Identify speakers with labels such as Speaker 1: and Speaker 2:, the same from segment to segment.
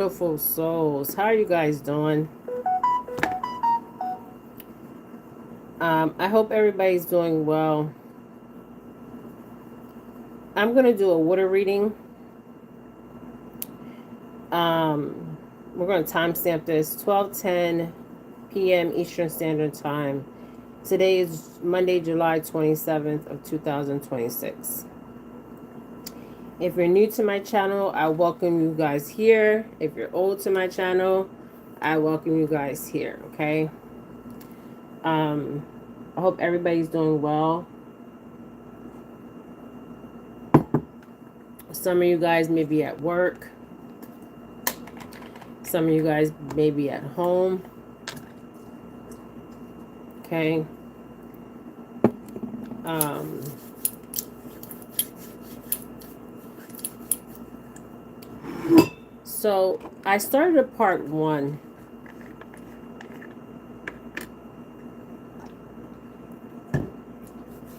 Speaker 1: Beautiful souls, how are you guys doing? I hope everybody's doing well. I'm gonna do a water reading. We're gonna timestamp this 12:10 p.m. Eastern Standard Time. Today is Monday, July 27th of 2026. If you're new to my channel, I welcome you guys here. If you're old to my channel, I welcome you guys here. Okay. I hope everybody's doing well. Some of you guys may be at work. Some of you guys may be at home. Okay. So I started a part 1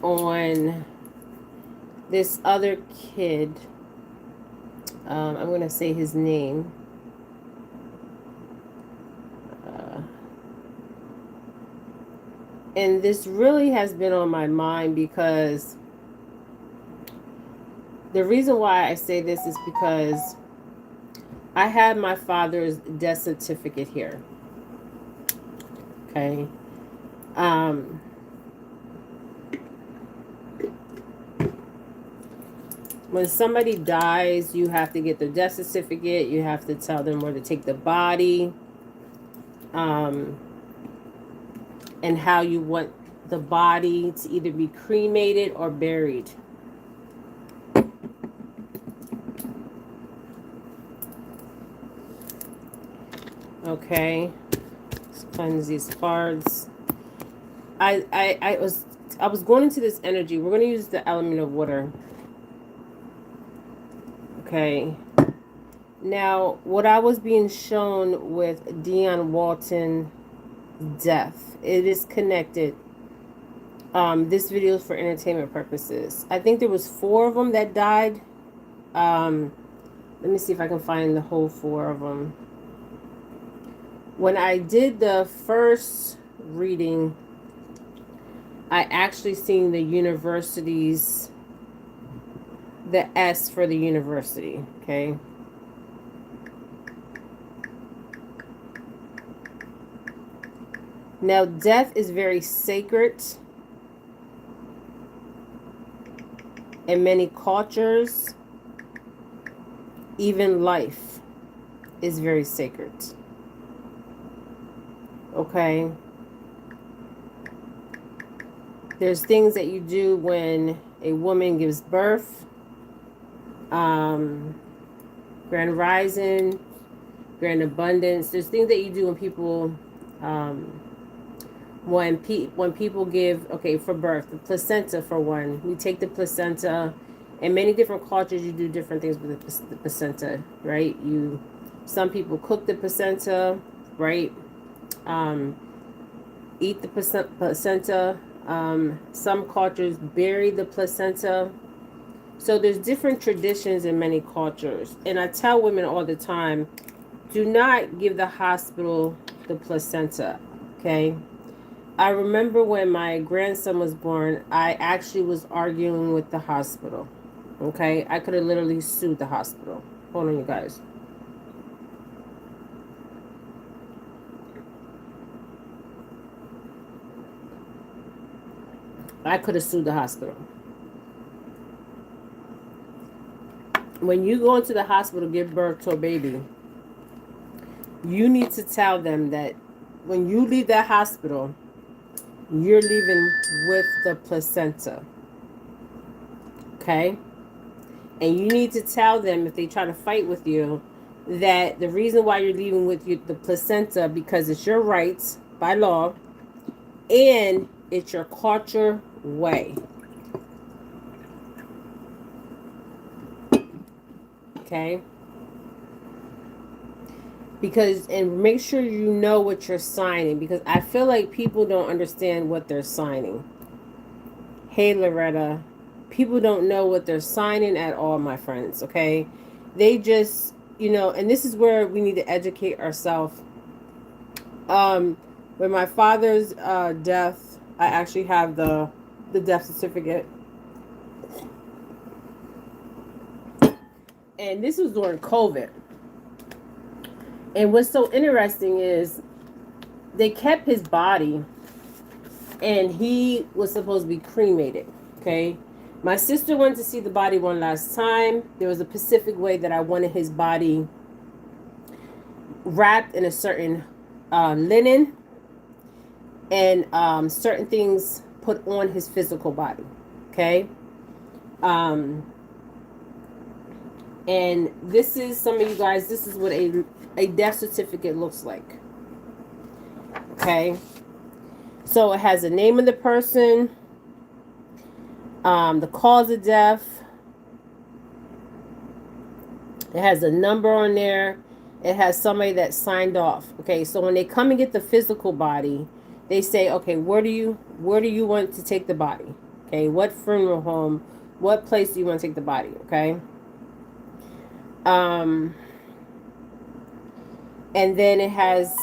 Speaker 1: on this other kid. I'm going to say his name. And this really has been on my mind because the reason why I say this is because I had my father's death certificate here. Okay. When somebody dies, you have to get the death certificate. You have to tell them where to take the body. And how you want the body to either be cremated or buried. Okay, let's cleanse these cards. I was going into this energy. We're going to use the element of water. Okay. Now, what I was being shown with Deion Walton death, it is connected. This video is for entertainment purposes. I think there was 4 of them that died. Let me see if I can find the whole 4 of them. When I did the first reading, I actually seen the universities, the S for the university, okay? Now, death is very sacred in many cultures. Even life is very sacred. Okay? There's things that you do when a woman gives birth. Grand rising, grand abundance. There's things that you do when people... when people give, okay, for birth, the placenta for one, we take the placenta. In many different cultures, you do different things with the placenta, right? Some people cook the placenta, right? Eat the placenta. Some cultures bury the placenta. So there's different traditions in many cultures, and I tell women all the time, do not give the hospital the placenta, okay? I remember when my grandson was born, I actually was arguing with the hospital. Okay? I could have literally sued the hospital. Hold on, you guys. I could have sued the hospital. When you go into the hospital to give birth to a baby, you need to tell them that when you leave that hospital, you're leaving with the placenta. Okay? And you need to tell them, if they try to fight with you, that the reason why you're leaving with the placenta, because it's your rights by law, and it's your culture way. Okay? Because, and make sure you know what you're signing, because I feel like people don't understand what they're signing. Hey, Loretta, people don't know what they're signing at all, my friends, okay? They just, you know, and this is where we need to educate ourselves. With my father's death, I actually have the death certificate. And this was during COVID. And what's so interesting is they kept his body and he was supposed to be cremated. Okay. My sister went to see the body one last time. There was a specific way that I wanted his body wrapped in a certain linen and certain things put on his physical body. Okay. And this is, some of you guys, this is what a death certificate looks like. Okay. So it has the name of the person, the cause of death. It has a number on there. It has somebody that signed off. Okay, so when they come and get the physical body, they say, okay, where do you want to take the body? Okay, what funeral home, what place do you want to take the body? Okay. And then it has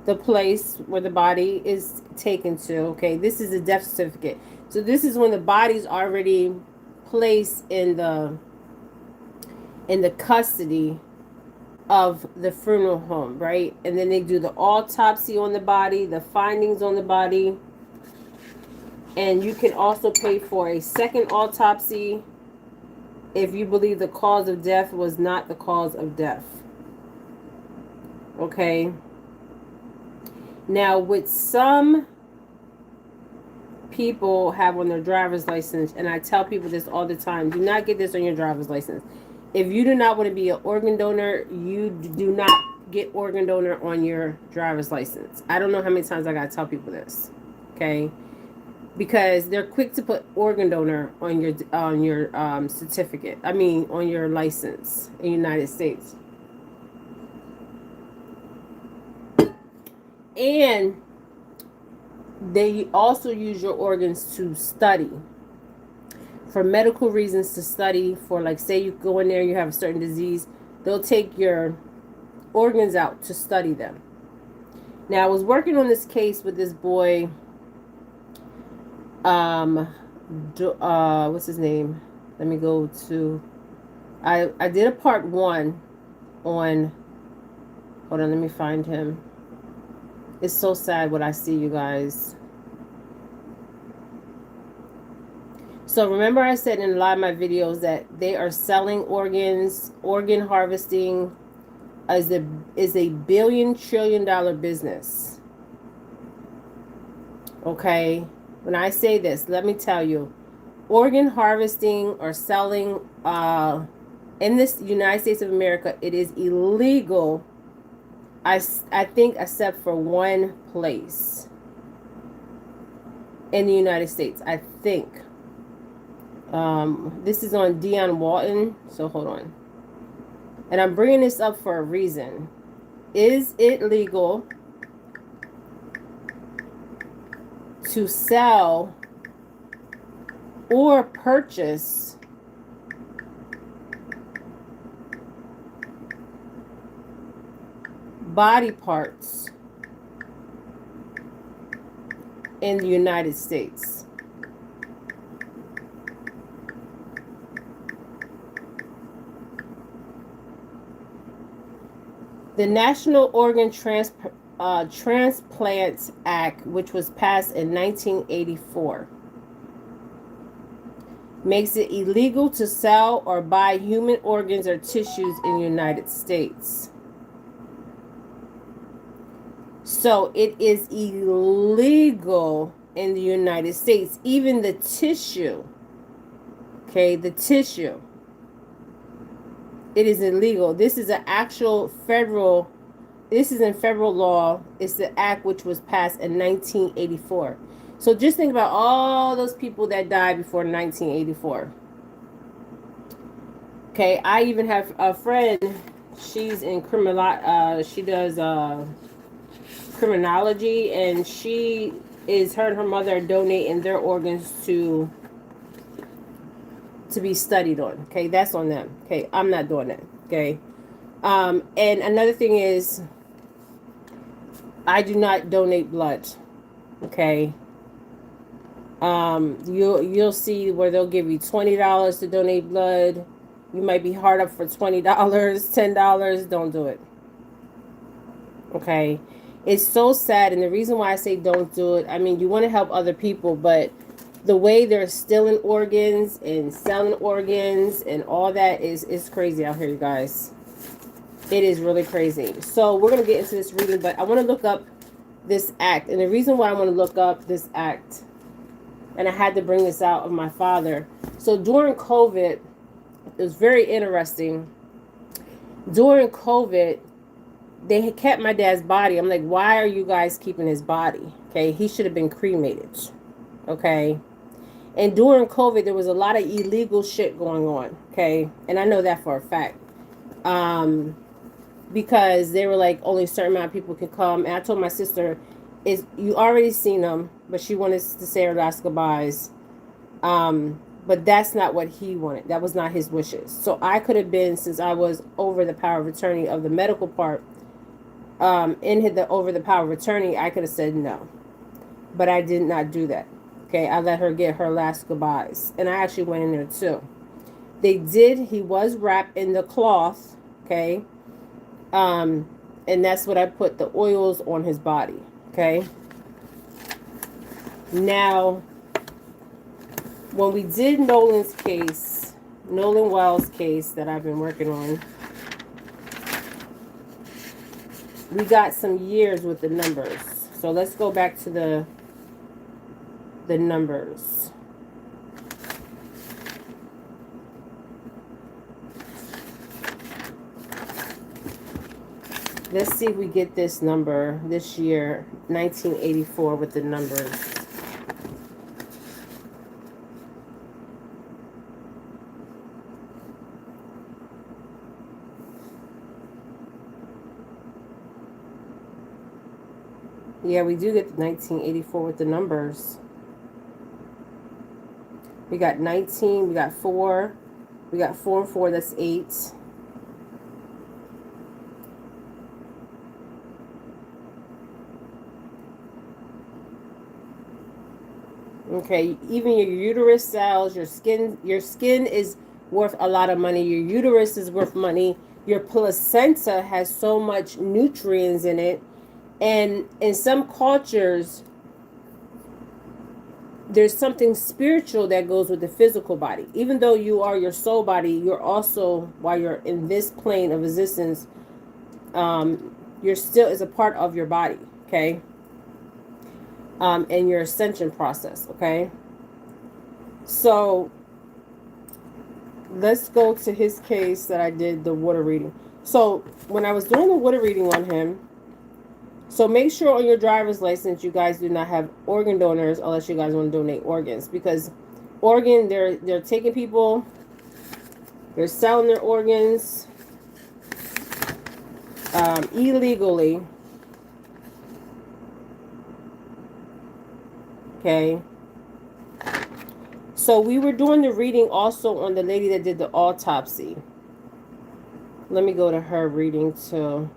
Speaker 1: the place where the body is taken to. Okay, this is a death certificate. So this is when the body's already placed in the custody of the funeral home, right? And then they do the autopsy on the body, the findings on the body. And you can also pay for a second autopsy if you believe the cause of death was not the cause of death. Okay. Now, with some people have on their driver's license, and I tell people this all the time, do not get this on your driver's license. If you do not want to be an organ donor, you do not get organ donor on your driver's license. I don't know how many times I got to tell people this. Okay. Because they're quick to put organ donor on your certificate. I mean, on your license in the United States. And they also use your organs to study. For medical reasons, to study for, like, say you go in there, you have a certain disease, they'll take your organs out to study them. Now, I was working on this case with this boy, what's his name? Let me go to, I did a part 1 on, hold on, let me find him. It's so sad what I see, you guys. So remember I said in a lot of my videos that they are selling organs. Organ harvesting is a billion trillion dollar business. Okay. When I say this, let me tell you, organ harvesting or selling in this United States of America, it is illegal. I think except for one place in the United States, I think. This is on Deion Walton, so hold on. And I'm bringing this up for a reason. Is it legal to sell or purchase body parts in the United States? The National Organ Transplants Act, which was passed in 1984, makes it illegal to sell or buy human organs or tissues in the United States. So it is illegal in the United States, even the tissue. Okay, the tissue. It is illegal. This is an actual federal, this is in federal law. It's the act which was passed in 1984. So just think about all those people that died before 1984. Okay, I even have a friend, she's in she does criminology, and her and her mother are donating their organs to be studied on. Okay, that's on them. Okay, I'm not doing that. Okay. And another thing is, I do not donate blood. Okay. You'll see where they'll give you $20 to donate blood. You might be hard up for $20, $10. Don't do it. Okay. It's so sad, and the reason why I say don't do it, I mean, you want to help other people, but the way they're stealing organs and selling organs and all that is crazy out here, you guys. It is really crazy. So we're going to get into this reading, but I want to look up this act. And the reason why I want to look up this act, and I had to bring this out of my father. So during COVID, it was very interesting. During COVID, they had kept my dad's body. I'm like, why are you guys keeping his body? Okay, he should have been cremated. Okay. And during COVID, there was a lot of illegal shit going on. Okay. And I know that for a fact. Because they were like, only a certain amount of people can come. And I told my sister, you already seen them, but she wanted to say her last goodbyes. But that's not what he wanted. That was not his wishes. So I could have been, since I was over the power of attorney of the medical part, over the power of attorney, I could have said no. But I did not do that. Okay, I let her get her last goodbyes. And I actually went in there too. He was wrapped in the cloth, okay? And that's what I put the oils on his body, okay? Now, when we did Nolan Wild's case that I've been working on, we got some years with the numbers. So let's go back to the numbers. Let's see if we get this number this year, 1984, with the numbers. Yeah, we do get 1984 with the numbers. We got 19, we got 4. We got 4 and 4, that's 8. Okay, even your uterus cells, your skin is worth a lot of money. Your uterus is worth money. Your placenta has so much nutrients in it. And in some cultures, there's something spiritual that goes with the physical body. Even though you are your soul body, you're also, while you're in this plane of existence, you're still is a part of your body, okay? And your ascension process, okay? So let's go to his case that I did the water reading. So when I was doing the water reading on him, so make sure on your driver's license you guys do not have organ donors unless you guys want to donate organs, because they're taking people, they're selling their organs illegally. Okay. So we were doing the reading also on the lady that did the autopsy. Let me go to her reading too.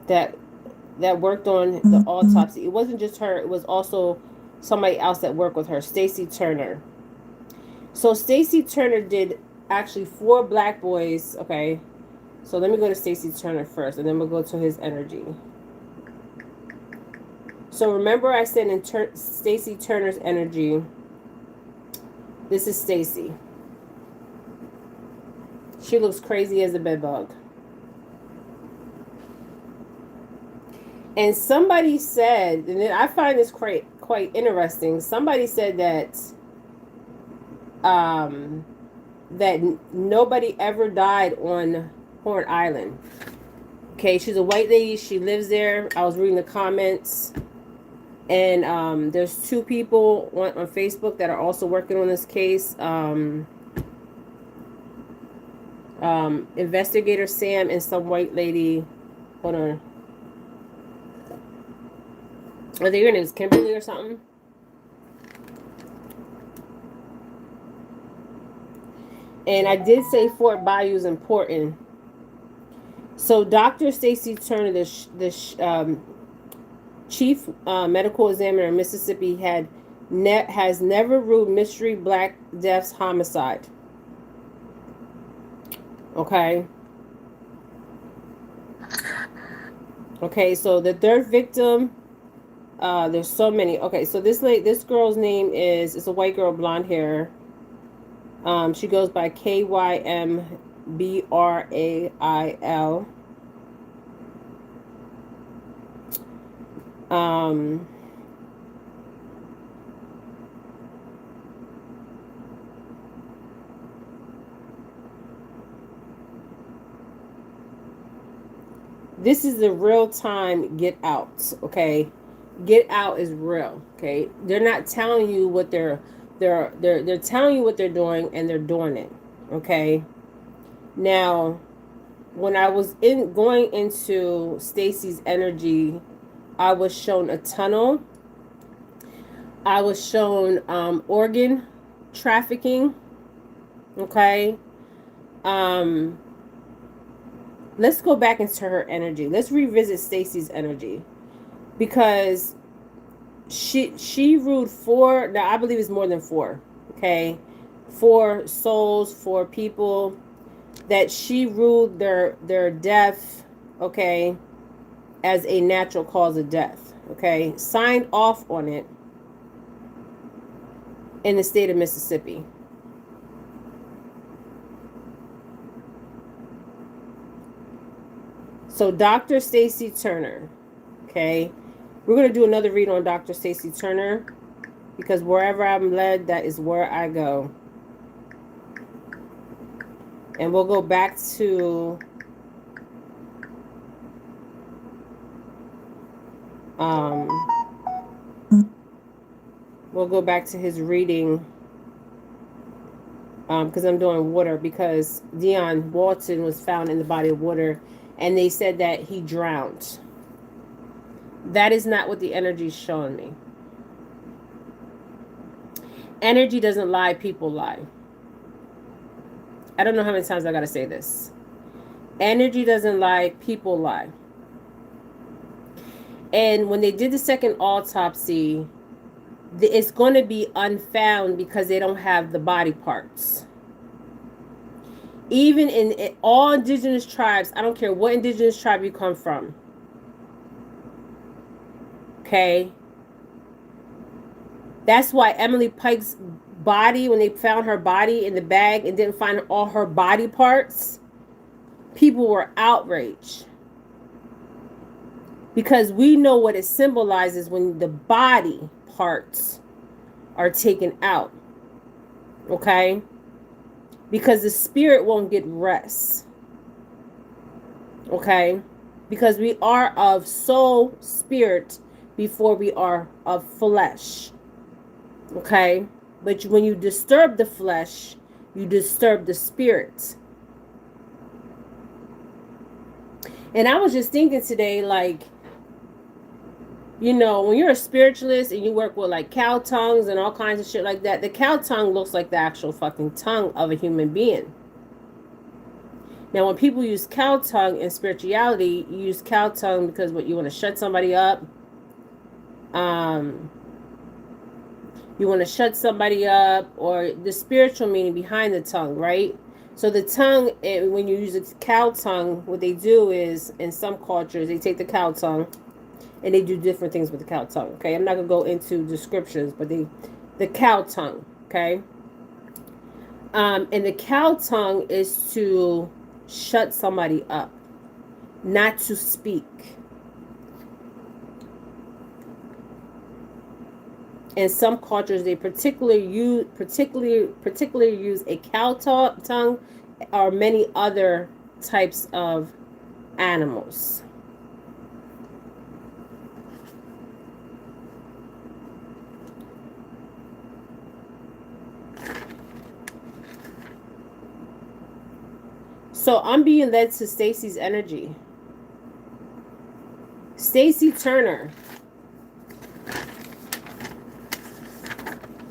Speaker 1: That worked on the autopsy. It wasn't just her, it was also somebody else that worked with her, Staci Turner. So Staci Turner did actually 4 black boys, okay? So let me go to Staci Turner first, and then we'll go to his energy. So remember I said in Staci Turner's energy, this is Staci. She looks crazy as a bedbug. And somebody said, and then I find this quite interesting. Somebody said that that nobody ever died on Horn Island. Okay, she's a white lady. She lives there. I was reading the comments. And there's 2 people on Facebook that are also working on this case. Investigator Sam and some white lady. Hold on. I think her name is Kimberly or something. And I did say Fort Bayou is important. So Dr. Staci Turner, the chief medical examiner in Mississippi, has never ruled mystery black deaths homicide. Okay. Okay, so the third victim, there's so many. Okay, so this girl's name is a white girl, blonde hair. She goes by Kymbrail. This is the real time Get Out, okay? Get Out is real, okay? They're not telling you what they're telling you what they're doing, and they're doing it, okay? Now, when I was going into Staci's energy, I was shown a tunnel. I was shown organ trafficking, okay? Let's go back into her energy. Let's revisit Staci's energy, because she ruled 4. Now I believe it's more than 4. Okay, 4 souls, 4 people that she ruled their death. Okay, as a natural cause of death. Okay, signed off on it in the state of Mississippi. So Dr. Staci Turner, okay, we're going to do another read on Dr. Staci Turner, because wherever I'm led, that is where I go. And we'll go back to his reading, because I'm doing water, because Deion Walton was found in the body of water, and they said that he drowned. That is not what the energy is showing me. Energy doesn't lie, people lie. I don't know how many times I got to say this. Energy doesn't lie, people lie. And when they did the second autopsy, it's going to be unfound because they don't have the body parts. Even in all indigenous tribes, I don't care what indigenous tribe you come from. Okay? That's why Emily Pike's body, when they found her body in the bag and didn't find all her body parts, people were outraged. Because we know what it symbolizes when the body parts are taken out. Okay? Because the spirit won't get rest. Okay? Because we are of soul, spirit, before we are of flesh. Okay? But when you disturb the flesh, you disturb the spirit. And I was just thinking today, like, you know, when you're a spiritualist and you work with like cow tongues and all kinds of shit like that, the cow tongue looks like the actual fucking tongue of a human being. Now, when people use cow tongue in spirituality, you use cow tongue because what, you want to shut somebody up. You want to shut somebody up, or the spiritual meaning behind the tongue, right? So the tongue, when you use a cow tongue, what they do is, in some cultures, they take the cow tongue and they do different things with the cow tongue, okay? I'm not going to go into descriptions, but the cow tongue, okay? And the cow tongue is to shut somebody up, not to speak. In some cultures, they particularly use a cow tongue or many other types of animals. So I'm being led to Staci's energy. Staci Turner.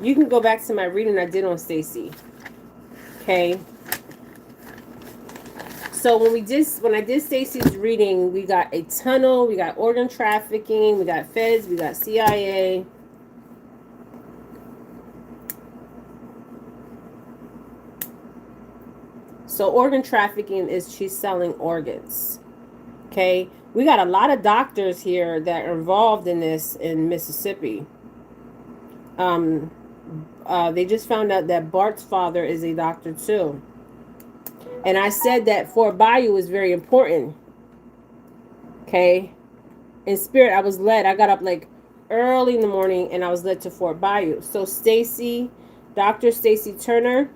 Speaker 1: You can go back to my reading I did on Staci. Okay. So when I did Staci's reading, we got a tunnel, we got organ trafficking, we got feds, we got CIA. So organ trafficking is she's selling organs. Okay, we got a lot of doctors here that are involved in this in Mississippi. They just found out that Bart's father is a doctor too. And I said that Fort Bayou is very important. Okay. In spirit, I was led. I got up like early in the morning and I was led to Fort Bayou. So Staci, Dr. Staci Turner.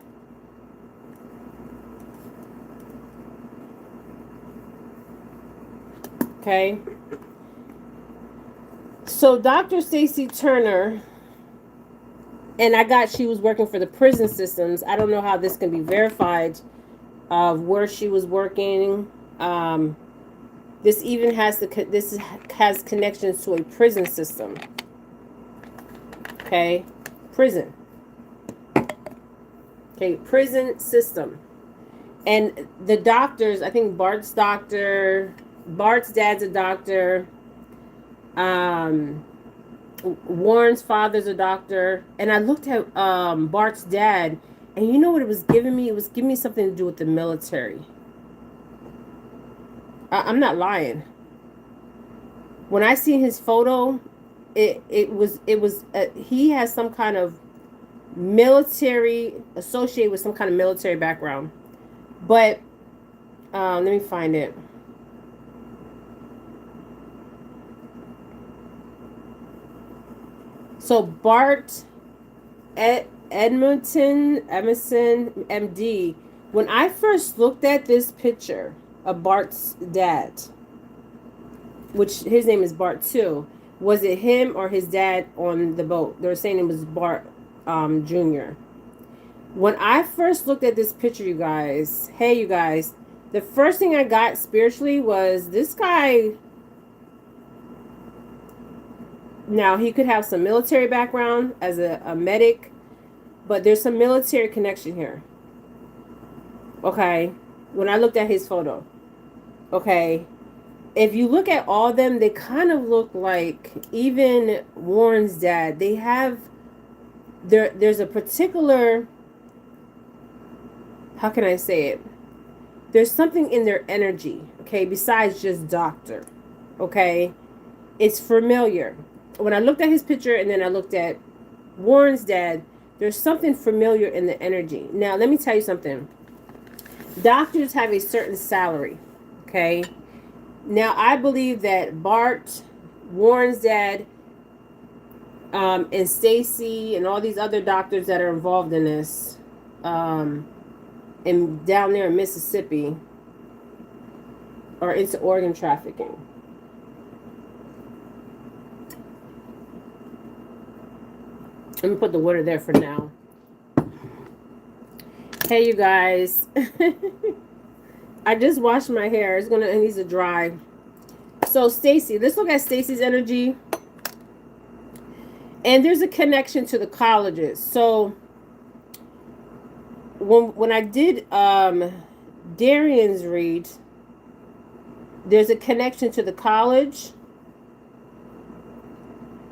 Speaker 1: Okay. So Dr. Staci Turner, and I got she was working for the prison systems. I don't know how this can be verified of where she was working. This even has has connections to a prison system. Okay, prison. Okay, prison system, and the doctors. I think Bart's dad's a doctor. Warren's father's a doctor, and I looked at Bart's dad. And you know what it was giving me? It was giving me something to do with the military. I'm not lying. When I see his photo, it was he has some kind of military associated with some kind of military background. But let me find it. So Bart Emerson, MD. When I first looked at this picture of Bart's dad, which his name is Bart too, was it him or his dad on the boat? They were saying it was Bart Jr. When I first looked at this picture, you guys, the first thing I got spiritually was this guy. Now, he could have some military background as a medic, but there's some military connection here. Okay. When I looked at his photo. Okay. If you look at all of them, they kind of look like even Warren's dad. They have, there's a particular, how can I say it? There's something in their energy, okay, besides just doctor. Okay. It's familiar. When I looked at his picture and then I looked at Warren's dad, there's something familiar in the energy. Now, let me tell you something. Doctors have a certain salary, okay? Now, I believe that Bart, Warren's dad, and Staci and all these other doctors that are involved in this, and down there in Mississippi, are into organ trafficking. Let me put the water there for now. Hey, you guys. I just washed my hair. It needs to dry. So, Staci, let's look at Staci's energy. And there's a connection to the colleges. So, when I did Darian's read, there's a connection to the college.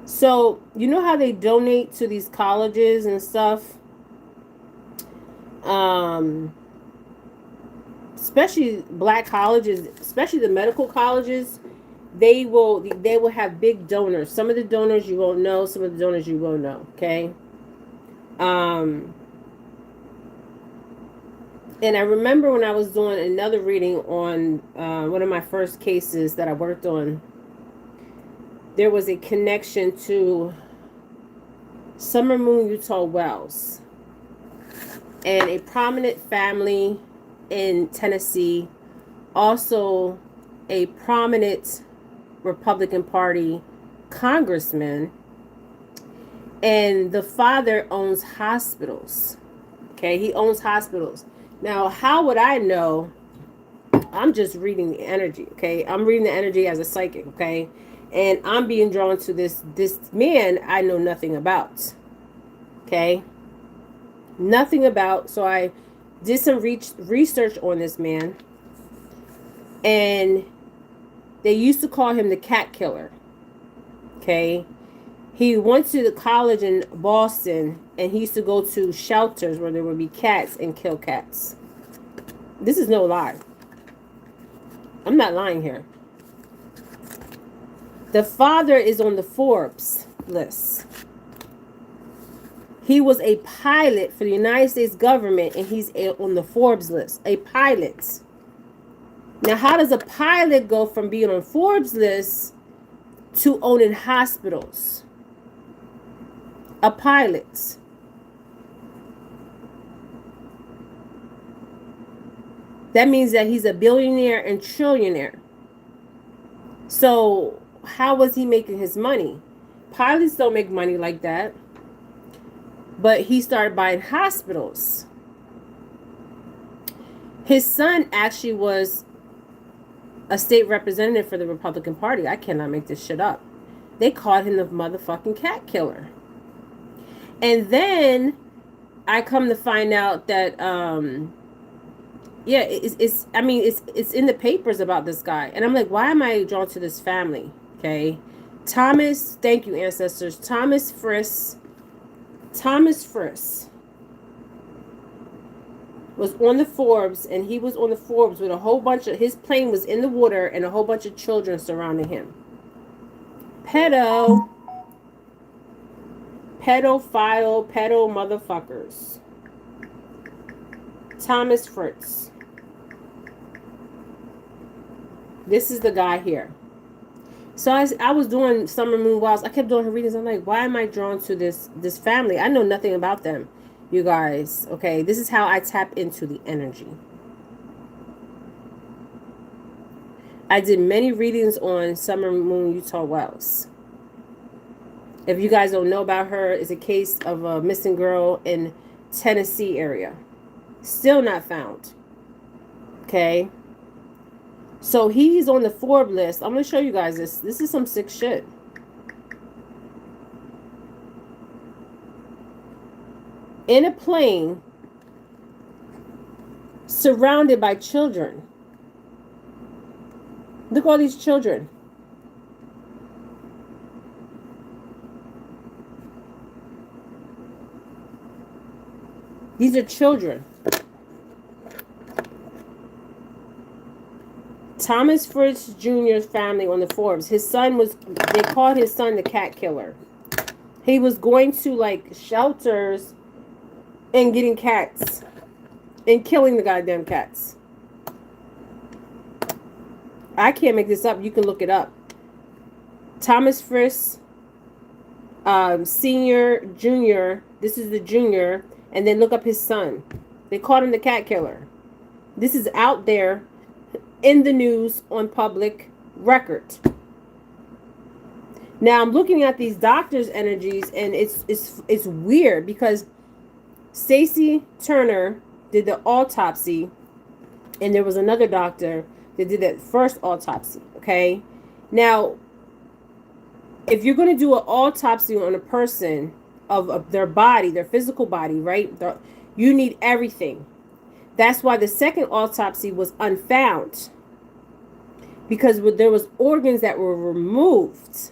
Speaker 1: So, you know how they donate to these colleges and stuff? Especially black colleges, especially the medical colleges, they will have big donors. Some of the donors you won't know, some of the donors you will know, okay? And I remember when I was doing another reading on one of my first cases that I worked on, there was a connection to Summer Moon Utah Wells and a prominent family in Tennessee, also a prominent Republican Party congressman, and the father owns hospitals. Okay, he owns hospitals. Now, how would I know? I'm just reading the energy, okay? I'm reading the energy as a psychic, okay? And I'm being drawn to this man I know nothing about. Okay? Nothing about. So I did some research on this man. And they used to call him the cat killer. Okay. He went to the college in Boston, and he used to go to shelters where there would be cats and kill cats. This is no lie. I'm not lying here. The father is on the Forbes list. He was a pilot for the United States government, and he's on the Forbes list. A pilot. Now, how does a pilot go from being on Forbes list to owning hospitals? A pilot. That means that he's a billionaire and trillionaire. So how was he making his money? Pilots don't make money like that. But he started buying hospitals. His son actually was a state representative for the Republican Party. I cannot make this shit up. They called him the motherfucking cat killer. And then I come to find out that yeah, it's in the papers about this guy. And I'm like, why am I drawn to this family? Okay. Thomas, thank you, ancestors. Thomas Friss was on the Forbes, and he was on the Forbes with a whole bunch of, his plane was in the water and a whole bunch of children surrounding him. Pedo motherfuckers. Thomas Fritz. This is the guy here. So I was doing Summer Moon Wilds. I kept doing her readings. I'm like, why am I drawn to this family? I know nothing about them, you guys. Okay, this is how I tap into the energy. I did many readings on Summer Moon Utah Wells. If you guys don't know about her, it's a case of a missing girl in Tennessee area. Still not found. Okay. So he's on the Forbes list. I'm going to show you guys this. This is some sick shit. In a plane, surrounded by children. Look at all these children. These are children. Thomas Fritz Jr.'s family on the Forbes. His son was, they called his son the cat killer. He was going to like shelters and getting cats and killing the goddamn cats. I can't make this up. You can look it up. Thomas Fritz, Senior, Junior. This is the junior. And then look up his son. They called him the cat killer. This is out there in the news on public record. Now I'm looking at these doctors' energies, and it's weird because Staci Turner did the autopsy, and there was another doctor that did that first autopsy. Okay, now if you're going to do an autopsy on a person of their body, their physical body, right? You need everything. That's why the second autopsy was unfound, because there was organs that were removed.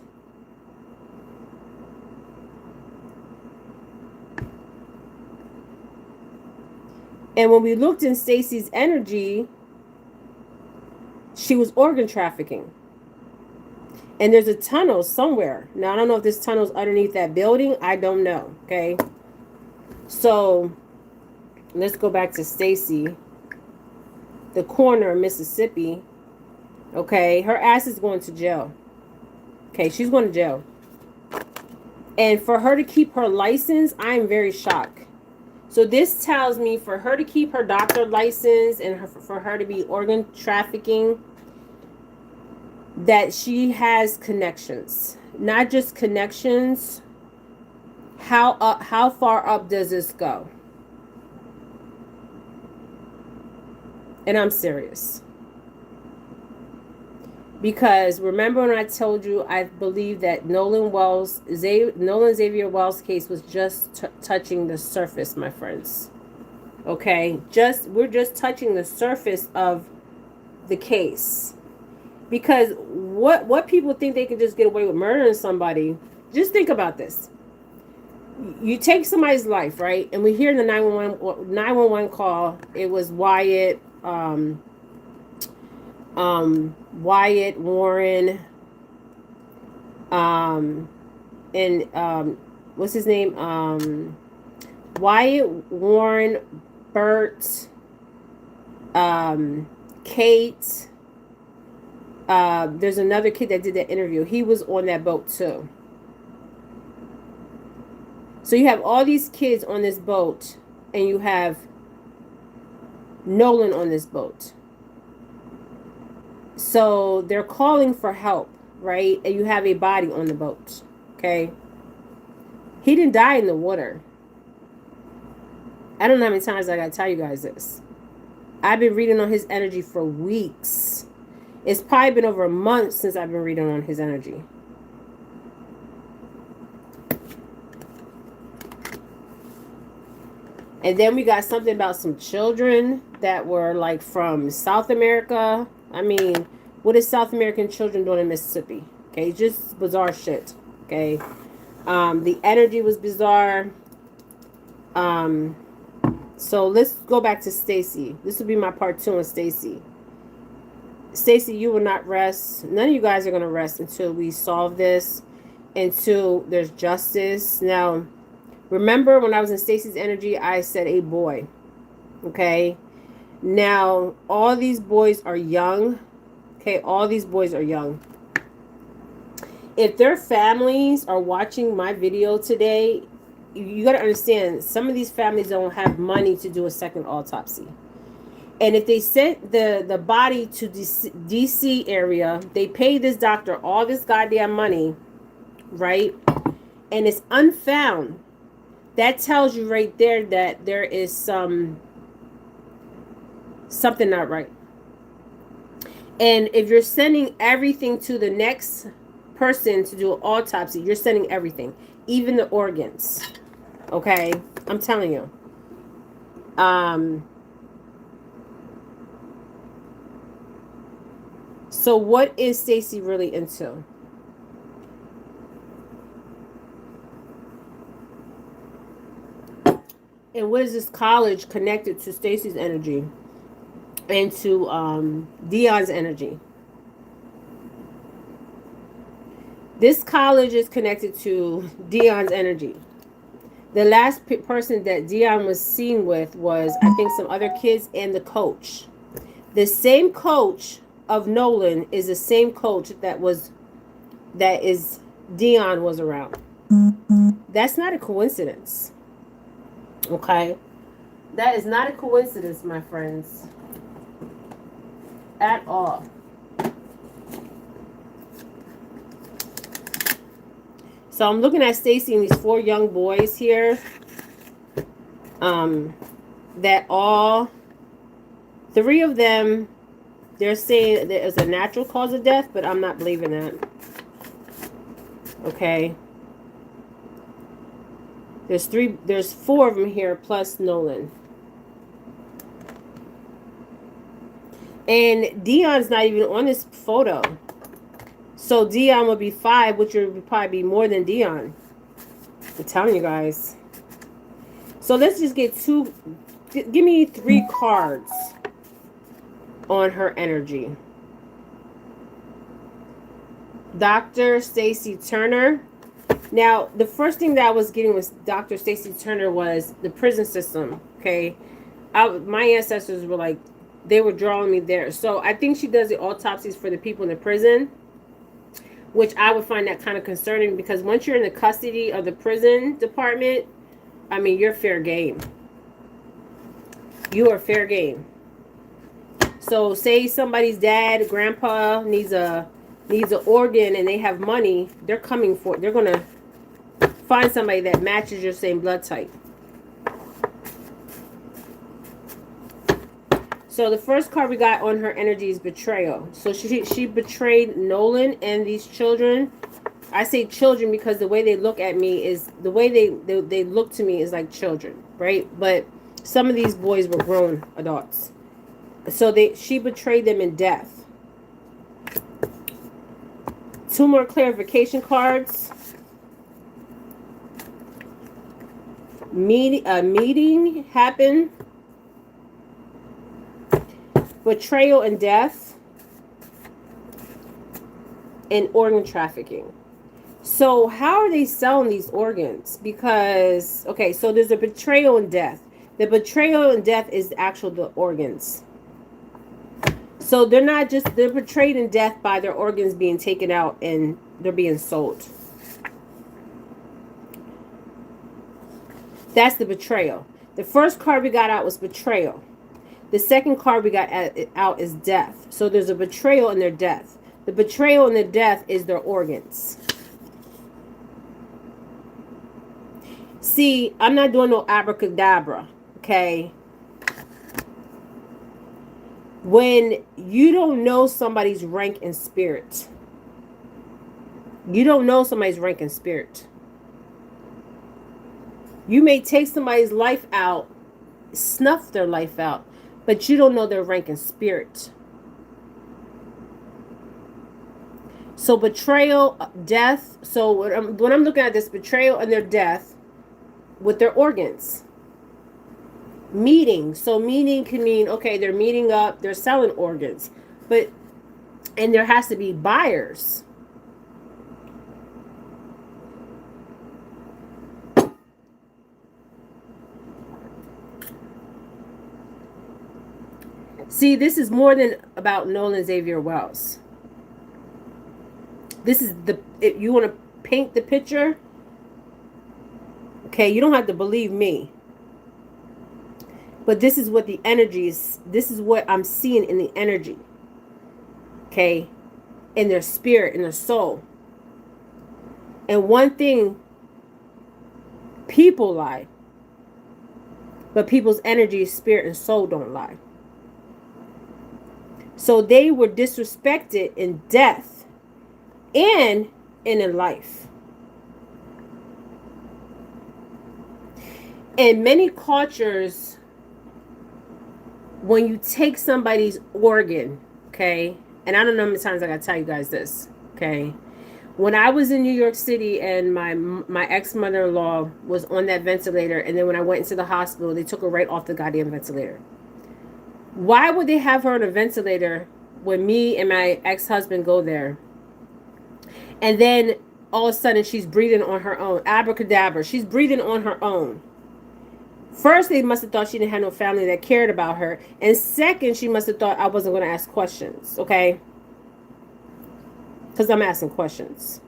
Speaker 1: And when we looked in Staci's energy, she was organ trafficking. And there's a tunnel somewhere. Now, I don't know if this tunnel's underneath that building. I don't know. Okay. So let's go back to Staci. The corner of Mississippi. Okay. Her ass is going to jail. Okay. She's going to jail. And for her to keep her license, I'm very shocked. So this tells me for her to keep her doctor license and for her to be organ trafficking, that she has connections. Not just connections. How far up does this go? And I'm serious. Because remember when I told you I believe that Nolan Xavier Wells case was just touching the surface, my friends. Okay? We're just touching the surface of the case. Because what people think they can just get away with murdering somebody, just think about this. You take somebody's life, right? And we hear in the 911 call, it was Wyatt, Wyatt, Warren, and what's his name? Wyatt, Warren, Bert, Kate. There's another kid that did that interview. He was on that boat too. So you have all these kids on this boat, and you have Nolan on this boat. So they're calling for help, right? And you have a body on the boat, okay? He didn't die in the water. I don't know how many times I got to tell you guys this. I've been reading on his energy for weeks. It's probably been over a month since I've been reading on his energy. And then we got something about some children that were like from South America. I mean, what is South American children doing in Mississippi? Okay, just bizarre shit. Okay. The energy was bizarre. So let's go back to Staci. This will be my part 2 on Staci. Staci, you will not rest. None of you guys are going to rest until we solve this, until there's justice. Now, remember when I was in Staci's energy, I said a boy. Okay. Now, all these boys are young. Okay, all these boys are young. If their families are watching my video today, you got to understand, some of these families don't have money to do a second autopsy. And if they sent the body to DC area, they pay this doctor all this goddamn money, right? And it's unfound. That tells you right there that there is something not right. And if you're sending everything to the next person to do an autopsy, you're sending everything, even the organs. Okay? I'm telling you. So what is Staci really into? And what is this college connected to Staci's energy and to Deion's energy? This college is connected to Deion's energy. The last person that Deion was seen with was, I think, some other kids and the coach. The same coach of Nolan is the same coach that Deion was around. That's not a coincidence. Okay? That is not a coincidence, my friends. At all. So I'm looking at Staci and these 4 young boys here. That all 3 of them, they're saying that it's a natural cause of death, but I'm not believing that. Okay. There's 4 of them here plus Nolan. And Deion's not even on this photo. So Deion would be 5, which would probably be more than Deion. I'm telling you guys. So let's just get 2. Give me 3 cards on her energy. Dr. Staci Turner. Now, the first thing that I was getting with Dr. Staci Turner was the prison system. Okay. My ancestors were like, they were drawing me there. So I think she does the autopsies for the people in the prison, which I would find that kind of concerning, because once you're in the custody of the prison department, I mean, you're fair game. You are fair game. So say somebody's dad, grandpa needs an organ and they have money, they're coming for it. They're going to find somebody that matches your same blood type. So the first card we got on her energy is betrayal. So she betrayed Nolan and these children. I say children because the way they look at me is, the way they look to me is like children, right? But some of these boys were grown adults. So she betrayed them in death. Two more clarification cards. Meeting happened. Betrayal and death. And organ trafficking. So how are they selling these organs? Because, okay, so there's a betrayal and death. The betrayal and death is the organs. So they're betrayed in death by their organs being taken out and they're being sold. That's the betrayal. The first card we got out was betrayal. The second card we got out is death. So there's a betrayal and their death. The betrayal and the death is their organs. See, I'm not doing no abracadabra, okay? When you don't know somebody's rank and spirit, you don't know somebody's rank and spirit. You may take somebody's life out, snuff their life out, but you don't know their rank and spirit. So betrayal, death. So when I'm looking at this, betrayal and their death with their organs. Meeting. So meeting can mean, okay, they're meeting up, they're selling organs. And there has to be buyers. See, this is more than about Nolan Xavier Wells. This is if you want to paint the picture, okay, you don't have to believe me. But this is what the energy is. This is what I'm seeing in the energy. Okay? In their spirit, in their soul. And one thing, people lie. But people's energy, spirit, and soul don't lie. So they were disrespected in death and in life. In many cultures, when you take somebody's organ, okay, and I don't know how many times I gotta tell you guys this, okay, when I was in New York City and my ex-mother-in-law was on that ventilator, and then when I went into the hospital, they took her right off the goddamn ventilator. Why would they have her on a ventilator when me and my ex-husband go there? And then all of a sudden she's breathing on her own. Abracadabra. She's breathing on her own. First, they must have thought she didn't have no family that cared about her. And second, she must have thought I wasn't going to ask questions. Okay? Because I'm asking questions.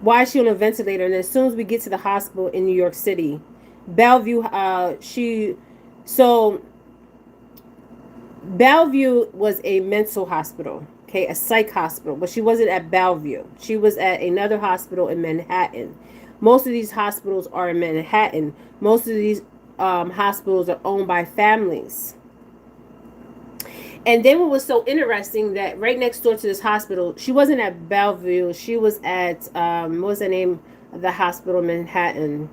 Speaker 1: Why is she on a ventilator? And as soon as we get to the hospital in New York City, Bellevue, Bellevue was a mental hospital, okay, a psych hospital, but she wasn't at Bellevue. She was at another hospital in Manhattan. Most of these hospitals are in Manhattan. Most of these hospitals are owned by families. And then what was so interesting that right next door to this hospital, she wasn't at Bellevue. She was at, what was the name of the hospital in Manhattan?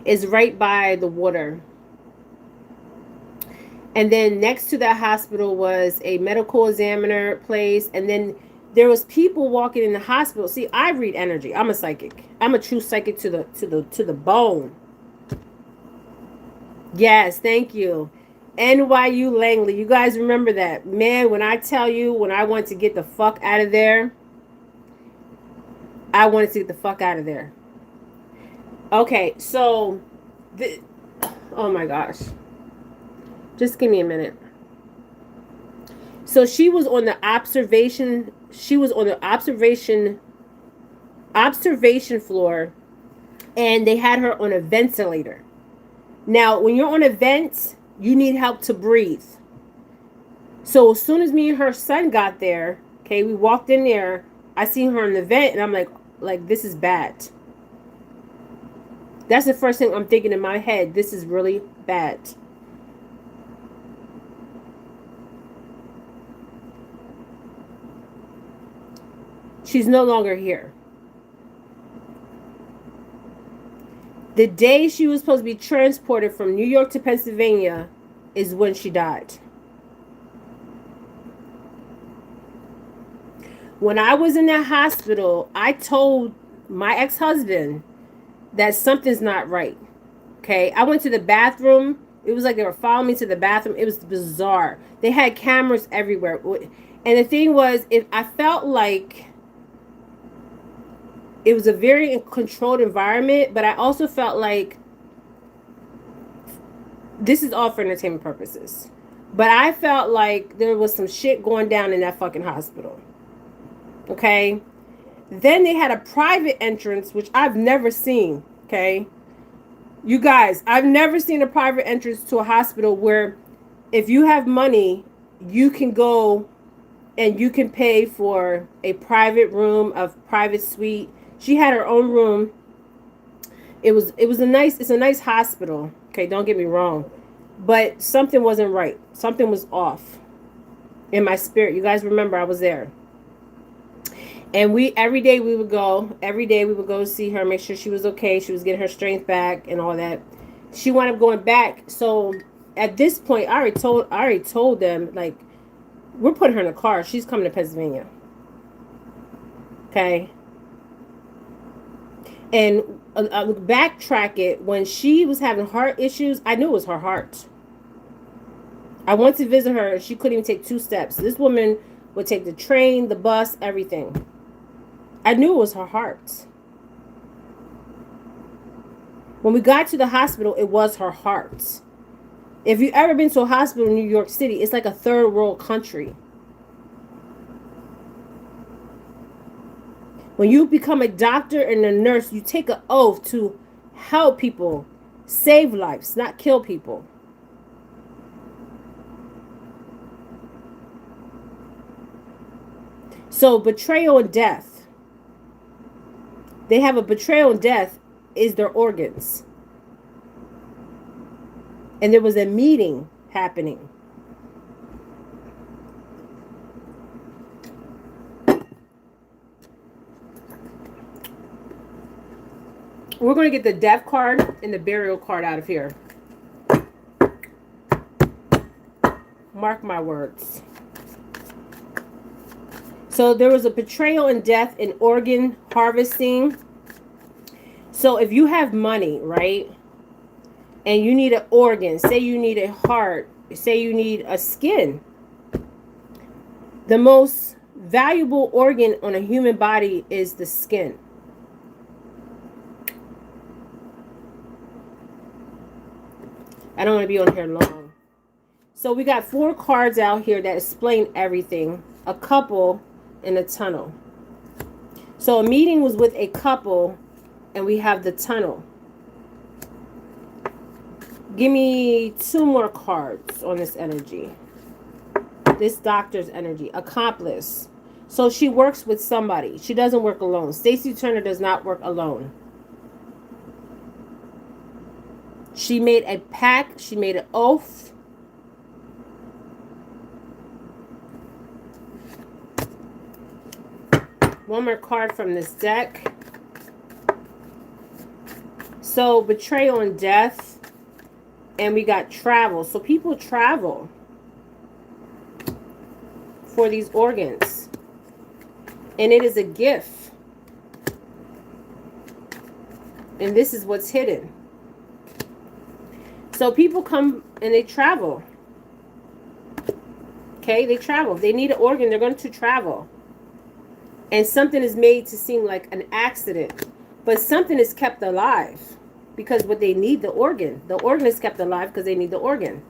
Speaker 1: It's right by the water. And then next to that hospital was a medical examiner place. And then there was people walking in the hospital. See, I read energy. I'm a psychic. I'm a true psychic to the bone. Yes, thank you. NYU Langley. You guys remember that. Man, when I tell you, when I wanted to get the fuck out of there, I wanted to get the fuck out of there. Okay, so, oh my gosh. Just give me a minute. So she was on the observation. She was on the observation floor, and they had her on a ventilator. Now, when you're on a vent, you need help to breathe. So as soon as me and her son got there, okay, we walked in there. I seen her in the vent, and I'm like this is bad. That's the first thing I'm thinking in my head. This is really bad. She's no longer here. The day she was supposed to be transported from New York to Pennsylvania, is when she died. When I was in that hospital, I told my ex-husband that something's not right. Okay, I went to the bathroom. It was like they were following me to the bathroom. It was bizarre. They had cameras everywhere. And the thing was, if I felt like it was a very controlled environment, but I also felt like this is all for entertainment purposes. But I felt like there was some shit going down in that fucking hospital. Okay? Then they had a private entrance, which I've never seen. Okay? You guys, I've never seen a private entrance to a hospital where if you have money, you can go and you can pay for a private room, a private suite. She had her own room. It's a nice hospital. Okay, don't get me wrong. But something wasn't right. Something was off in my spirit. You guys remember I was there. And every day we would go see her, make sure she was okay. She was getting her strength back and all that. She wound up going back. So at this point, I already told them, like, we're putting her in a car. She's coming to Pennsylvania. Okay. And backtrack it, when she was having heart issues, I knew it was her heart. I went to visit her. She couldn't even take 2 steps. This woman would take the train, the bus, everything. I knew it was her heart. When we got to the hospital, it was her heart. If you've ever been to a hospital in New York City, it's like a third world country. When you become a doctor and a nurse, you take an oath to help people, save lives, not kill people. So betrayal and death. They have a betrayal and death is their organs. And there was a meeting happening. We're going to get the death card and the burial card out of here. Mark my words. So there was a betrayal and death in organ harvesting. So if you have money, right, and you need an organ, say you need a heart, say you need a skin, the most valuable organ on a human body is the skin. I don't want to be on here long. So we got 4 cards out here that explain everything. A couple in a tunnel. So a meeting was with a couple, and we have the tunnel. Give me 2 more cards on this energy. This doctor's energy. Accomplice. So she works with somebody. She doesn't work alone. Staci Turner does not work alone. She made a pact. She made an oath. One more card from this deck. So betrayal and death. And we got travel. So people travel for these organs. And it is a gift. And this is what's hidden. So people come and they travel. Okay, they travel. If they need an organ, they're going to travel. And something is made to seem like an accident. But something is kept alive. Because what they need, the organ. The organ is kept alive because they need the organ.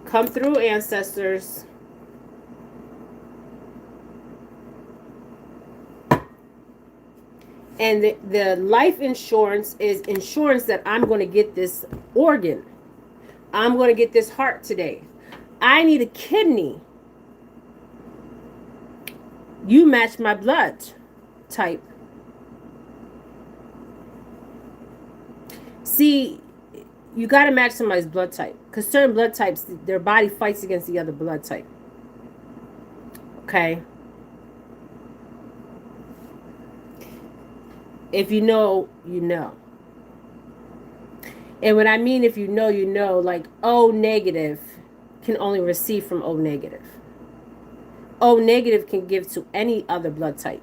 Speaker 1: Come through, ancestors. And the life insurance is insurance that I'm going to get this organ. I'm going to get this heart today. I need a kidney. You match my blood type. See, you got to match somebody's blood type. Because certain blood types, their body fights against the other blood type. Okay? If you know, you know. And when I mean if you know, you know, like O negative can only receive from O negative. O negative can give to any other blood type.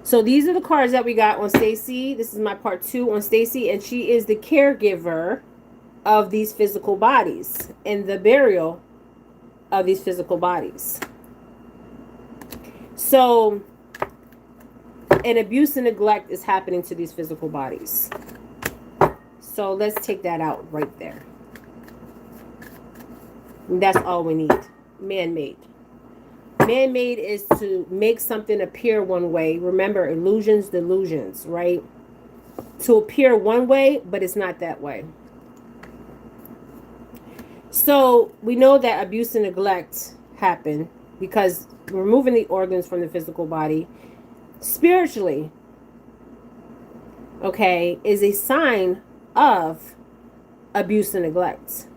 Speaker 1: So these are the cards that we got on Staci. This is my part 2 on Staci, and she is the caregiver of these physical bodies and the burial of these physical bodies. So an abuse and neglect is happening to these physical bodies. So let's take that out right there. And that's all we need. Man-made. Man-made is to make something appear one way. Remember, illusions, delusions, right? To appear one way, but it's not that way. So we know that abuse and neglect happen because removing the organs from the physical body spiritually, okay, is a sign of abuse and neglect.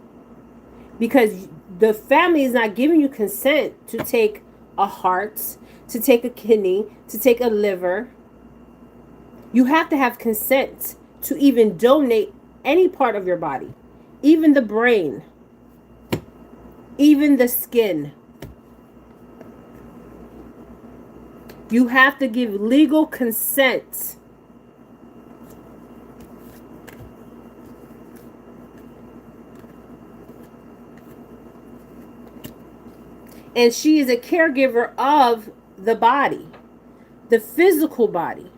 Speaker 1: Because the family is not giving you consent to take a heart, to take a kidney, to take a liver. You have to have consent to even donate any part of your body, even the brain, even the skin. You have to give legal consent. And she is a caregiver of the body, the physical body,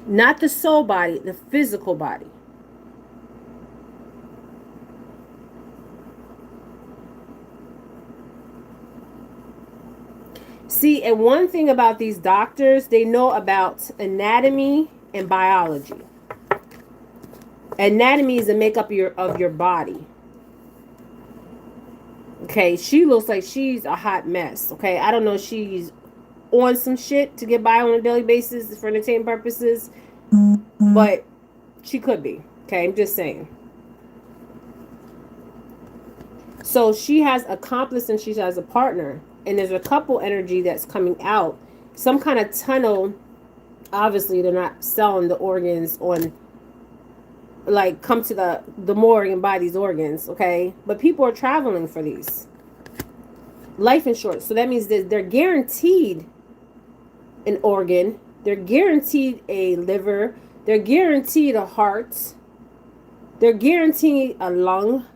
Speaker 1: not the soul body, the physical body. See, and one thing about these doctors, they know about anatomy and biology. Anatomy is the makeup of your body. Okay, she looks like she's a hot mess. Okay, I don't know if she's on some shit to get by on a daily basis for entertainment purposes, but she could be. Okay, I'm just saying. So she has accomplice and she has a partner, and there's a couple energy that's coming out. Some kind of tunnel. Obviously, they're not selling the organs on, like, come to the morgue and buy these organs, okay? But people are traveling for these. Life insurance. So that means that they're guaranteed an organ. They're guaranteed a liver. They're guaranteed a heart. They're guaranteed a lung.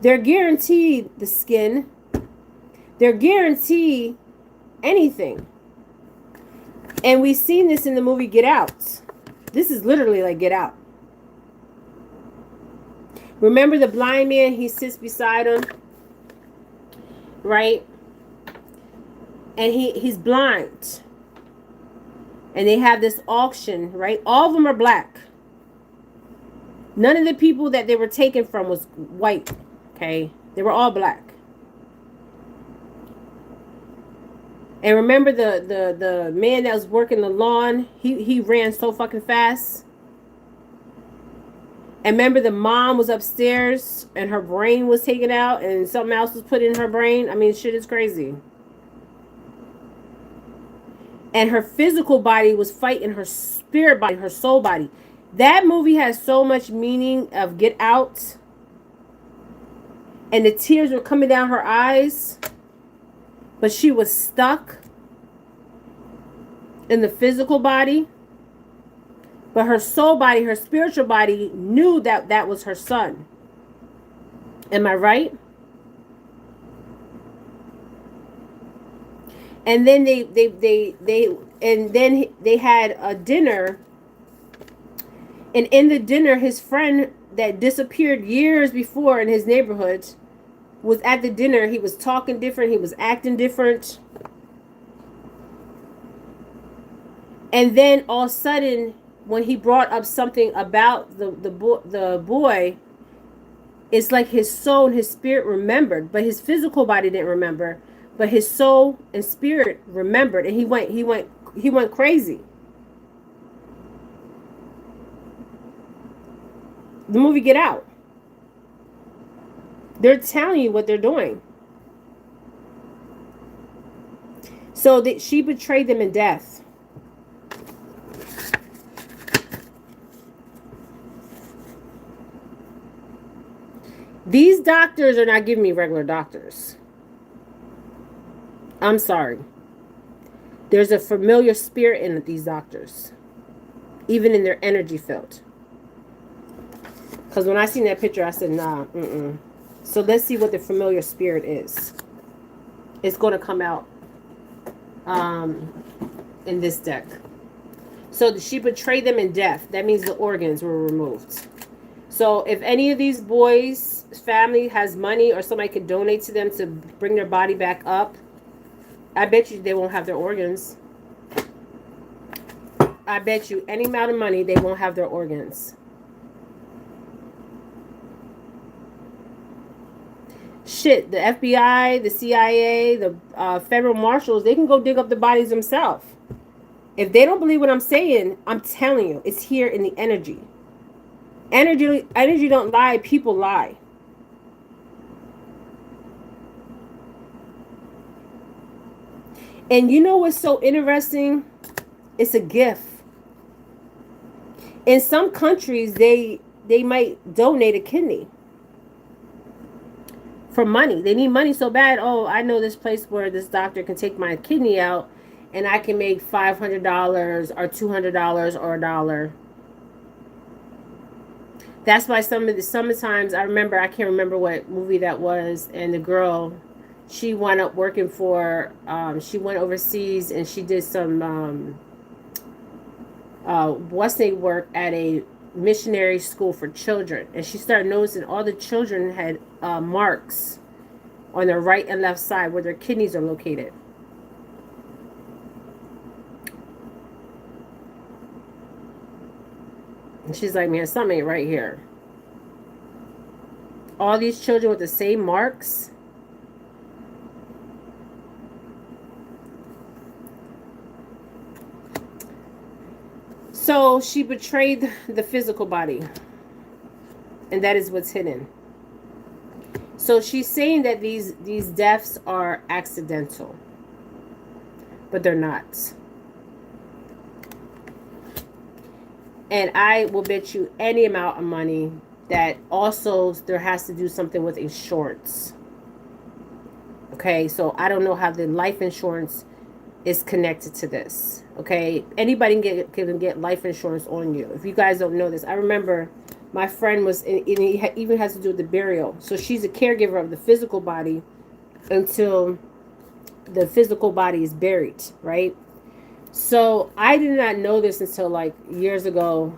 Speaker 1: They're guaranteed the skin. They're guaranteed anything. And we've seen this in the movie Get Out. This is literally like Get Out. Remember the blind man? He sits beside him, right? And he's blind. And they have this auction, right? All of them are black. None of the people that they were taken from was white, okay? They were all black. And remember the man that was working the lawn? He ran so fucking fast. And remember the mom was upstairs and her brain was taken out and something else was put in her brain? I mean, shit is crazy. And her physical body was fighting her spirit body, her soul body. That movie has so much meaning of Get Out. And the tears were coming down her eyes. But she was stuck in the physical body. But her soul body, her spiritual body knew that that was her son. Am I right? And then they had a dinner. And in the dinner, his friend that disappeared years before in his neighborhood was at the dinner. He was talking different. He was acting different. And then all of a sudden, when he brought up something about the boy, it's like his soul and his spirit remembered, but his physical body didn't remember, but his soul and spirit remembered, and he went crazy. The movie Get Out. They're telling you what they're doing. So that she betrayed them in death. These doctors are not giving me regular doctors. I'm sorry. There's a familiar spirit in these doctors, even in their energy field. Because when I seen that picture, I said, nah, mm-mm. So let's see what the familiar spirit is. It's going to come out in this deck. So she betrayed them in death. That means the organs were removed. So if any of these boys' family has money or somebody could donate to them to bring their body back up, I bet you they won't have their organs. I bet you any amount of money they won't have their organs. Shit, the FBI, the CIA, the federal marshals, they can go dig up the bodies themselves. If they don't believe what I'm saying, I'm telling you, it's here in the energy. Energy don't lie, people lie. And you know what's so interesting? It's a gift. In some countries, they might donate a kidney for money. They need money so bad. Oh, I know this place where this doctor can take my kidney out and I can make $500 or $200 or $1. That's why sometimes I remember, I can't remember what movie that was, and the girl, she wound up working for, she went overseas and she did some work at a missionary school for children, and she started noticing all the children had marks on their right and left side where their kidneys are located. And she's like, man, something ain't right here. All these children with the same marks. So she betrayed the physical body. And that is what's hidden. So she's saying that these deaths are accidental. But they're not. And I will bet you any amount of money that also there has to do something with insurance. Okay, so I don't know how the life insurance is connected to this. Okay, anybody can get life insurance on you. If you guys don't know this, I remember my friend was in, it even has to do with the burial. So she's a caregiver of the physical body until the physical body is buried, right? So I did not know this until like years ago,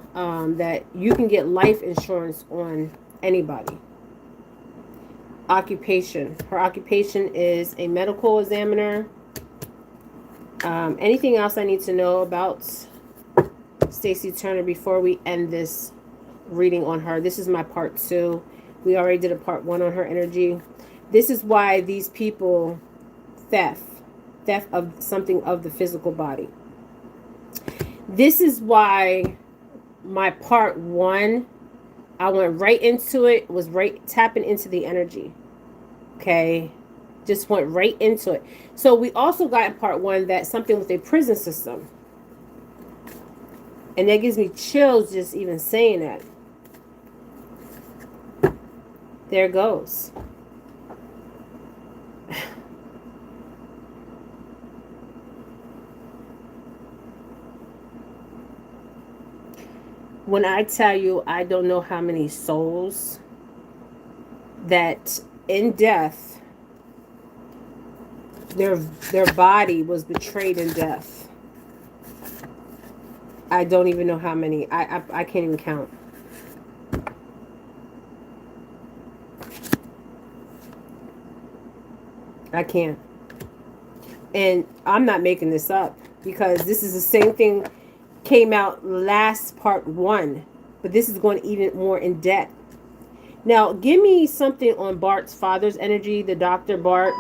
Speaker 1: that you can get life insurance on anybody. Occupation. Her occupation is a medical examiner. Anything else I need to know about Staci Turner before we end this reading on her? This is my part 2. We already did a part 1 on her energy. This is why these people theft of something of the physical body. This is why my part 1, I went right into it, was right tapping into the energy. Okay. Just went right into it. So we also got in part 1 that something with a prison system. And that gives me chills just even saying that. There goes. When I tell you, I don't know how many souls that in death, their body was betrayed in death. I don't even know how many. I can't even count. I can't. And I'm not making this up, because this is the same thing came out last part 1, but this is going even more in depth. Now, give me something on Bart's father's energy, the Dr. Bart.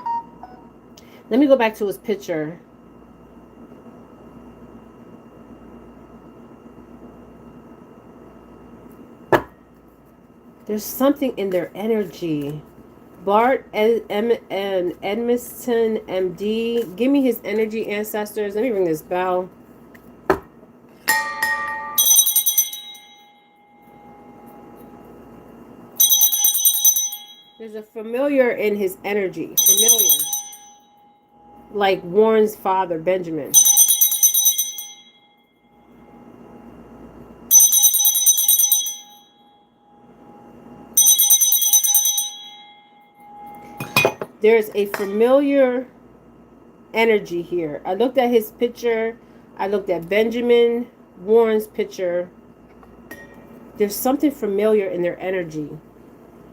Speaker 1: Let me go back to his picture. There's something in their energy. Bart and Edmiston, MD. Give me his energy, ancestors. Let me ring this bell. There's a familiar in his energy. Familiar. Like Warren's father, Benjamin. There's a familiar energy here. I looked at his picture. I looked at Benjamin Warren's picture. There's something familiar in their energy.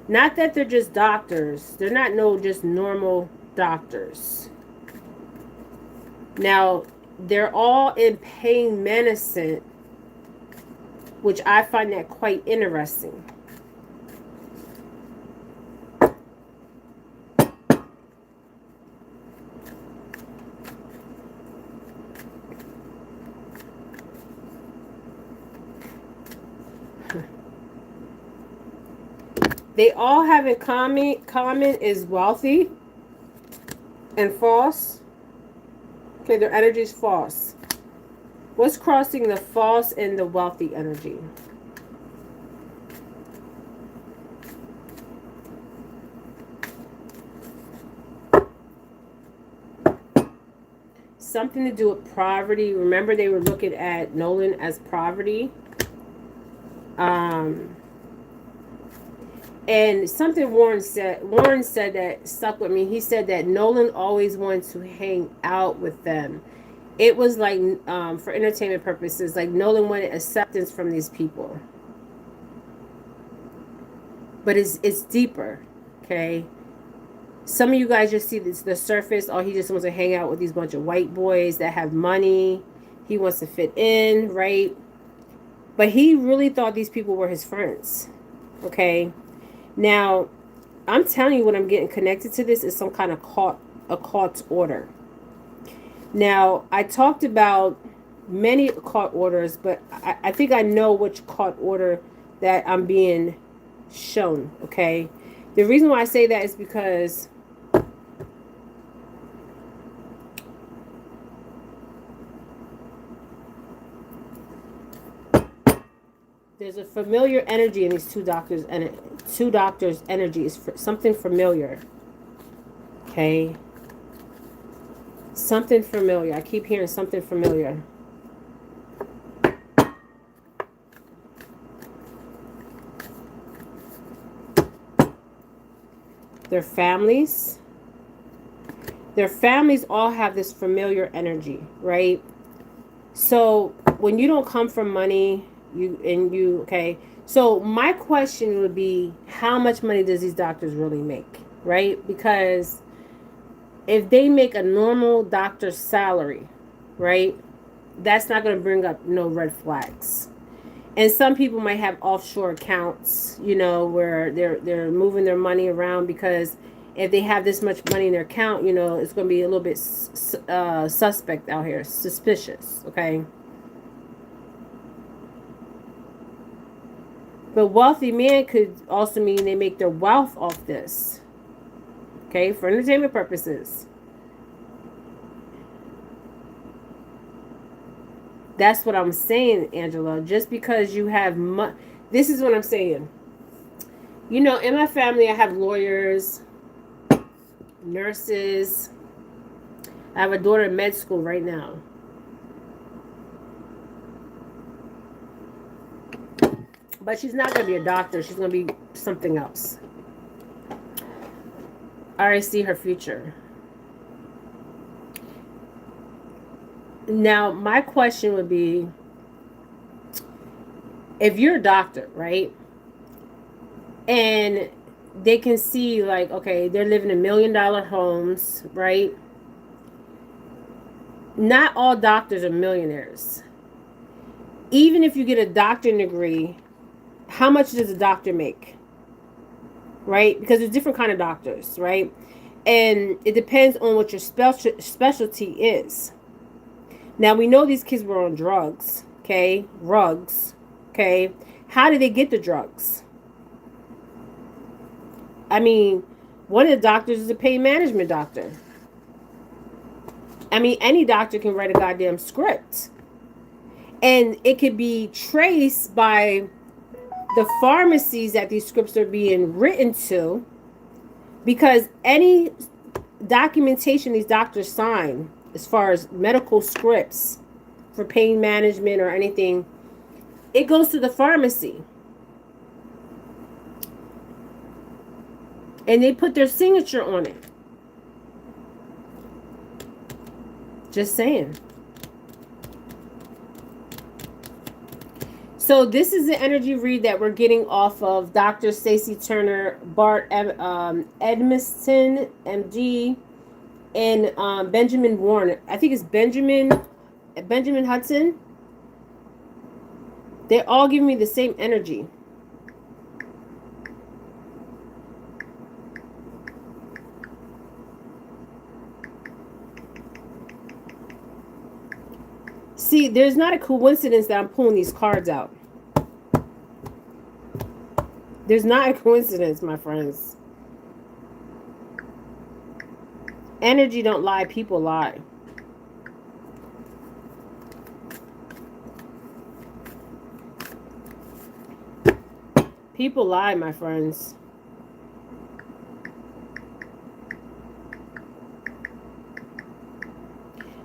Speaker 1: Not that they're just doctors. They're not just normal doctors. Now, they're all in pain medicine, which I find that quite interesting. They all have in common is wealthy and false. Okay, their energy is false. What's crossing the false and the wealthy energy? Something to do with poverty. Remember, they were looking at Nolan as poverty. And something Warren said that stuck with me. He said that Nolan always wanted to hang out with them. It was like, for entertainment purposes, like Nolan wanted acceptance from these people. But it's deeper, okay? Some of you guys just see the surface. Oh, he just wants to hang out with these bunch of white boys that have money. He wants to fit in, right? But he really thought these people were his friends, okay? Now, I'm telling you, what I'm getting connected to this is some kind of occult order. Now, I talked about many occult orders, but I think I know which occult order that I'm being shown, okay? The reason why I say that is because there's a familiar energy in these two doctors' energy is something familiar. Okay. Something familiar. I keep hearing something familiar. Their families. Their families all have this familiar energy, right? So when you don't come from money, okay. So my question would be, how much money does these doctors really make, right? Because if they make a normal doctor's salary, right, that's not going to bring up no red flags. And some people might have offshore accounts, where they're moving their money around, because if they have this much money in their account, it's going to be a little bit suspect out here, suspicious, okay? But wealthy man could also mean they make their wealth off this, okay, for entertainment purposes. That's what I'm saying, Angela. Just because you have this is what I'm saying. In my family, I have lawyers, nurses. I have a daughter in med school right now. But she's not going to be a doctor. She's going to be something else. I already see her future. Now, my question would be, if you're a doctor, right, and they can see, like, okay, they're living in $1 million homes, right? Not all doctors are millionaires. Even if you get a doctorate degree, how much does a doctor make? Right? Because there's different kind of doctors, right? And it depends on what your specialty is. Now, we know these kids were on drugs, okay? Drugs, okay? How did they get the drugs? I mean, one of the doctors is a pain management doctor. I mean, any doctor can write a goddamn script. And it could be traced by the pharmacies that these scripts are being written to, Because any documentation these doctors sign, as far as medical scripts for pain management or anything, it goes to the pharmacy. And they put their signature on it. Just saying. So this is the energy read that we're getting off of Dr. Staci Turner, Bart Edmiston, MD, and Benjamin Warren. I think it's Benjamin Hudson. They all give me the same energy. See, there's not a coincidence that I'm pulling these cards out. There's not a coincidence, my friends. Energy don't lie, people lie. People lie, my friends.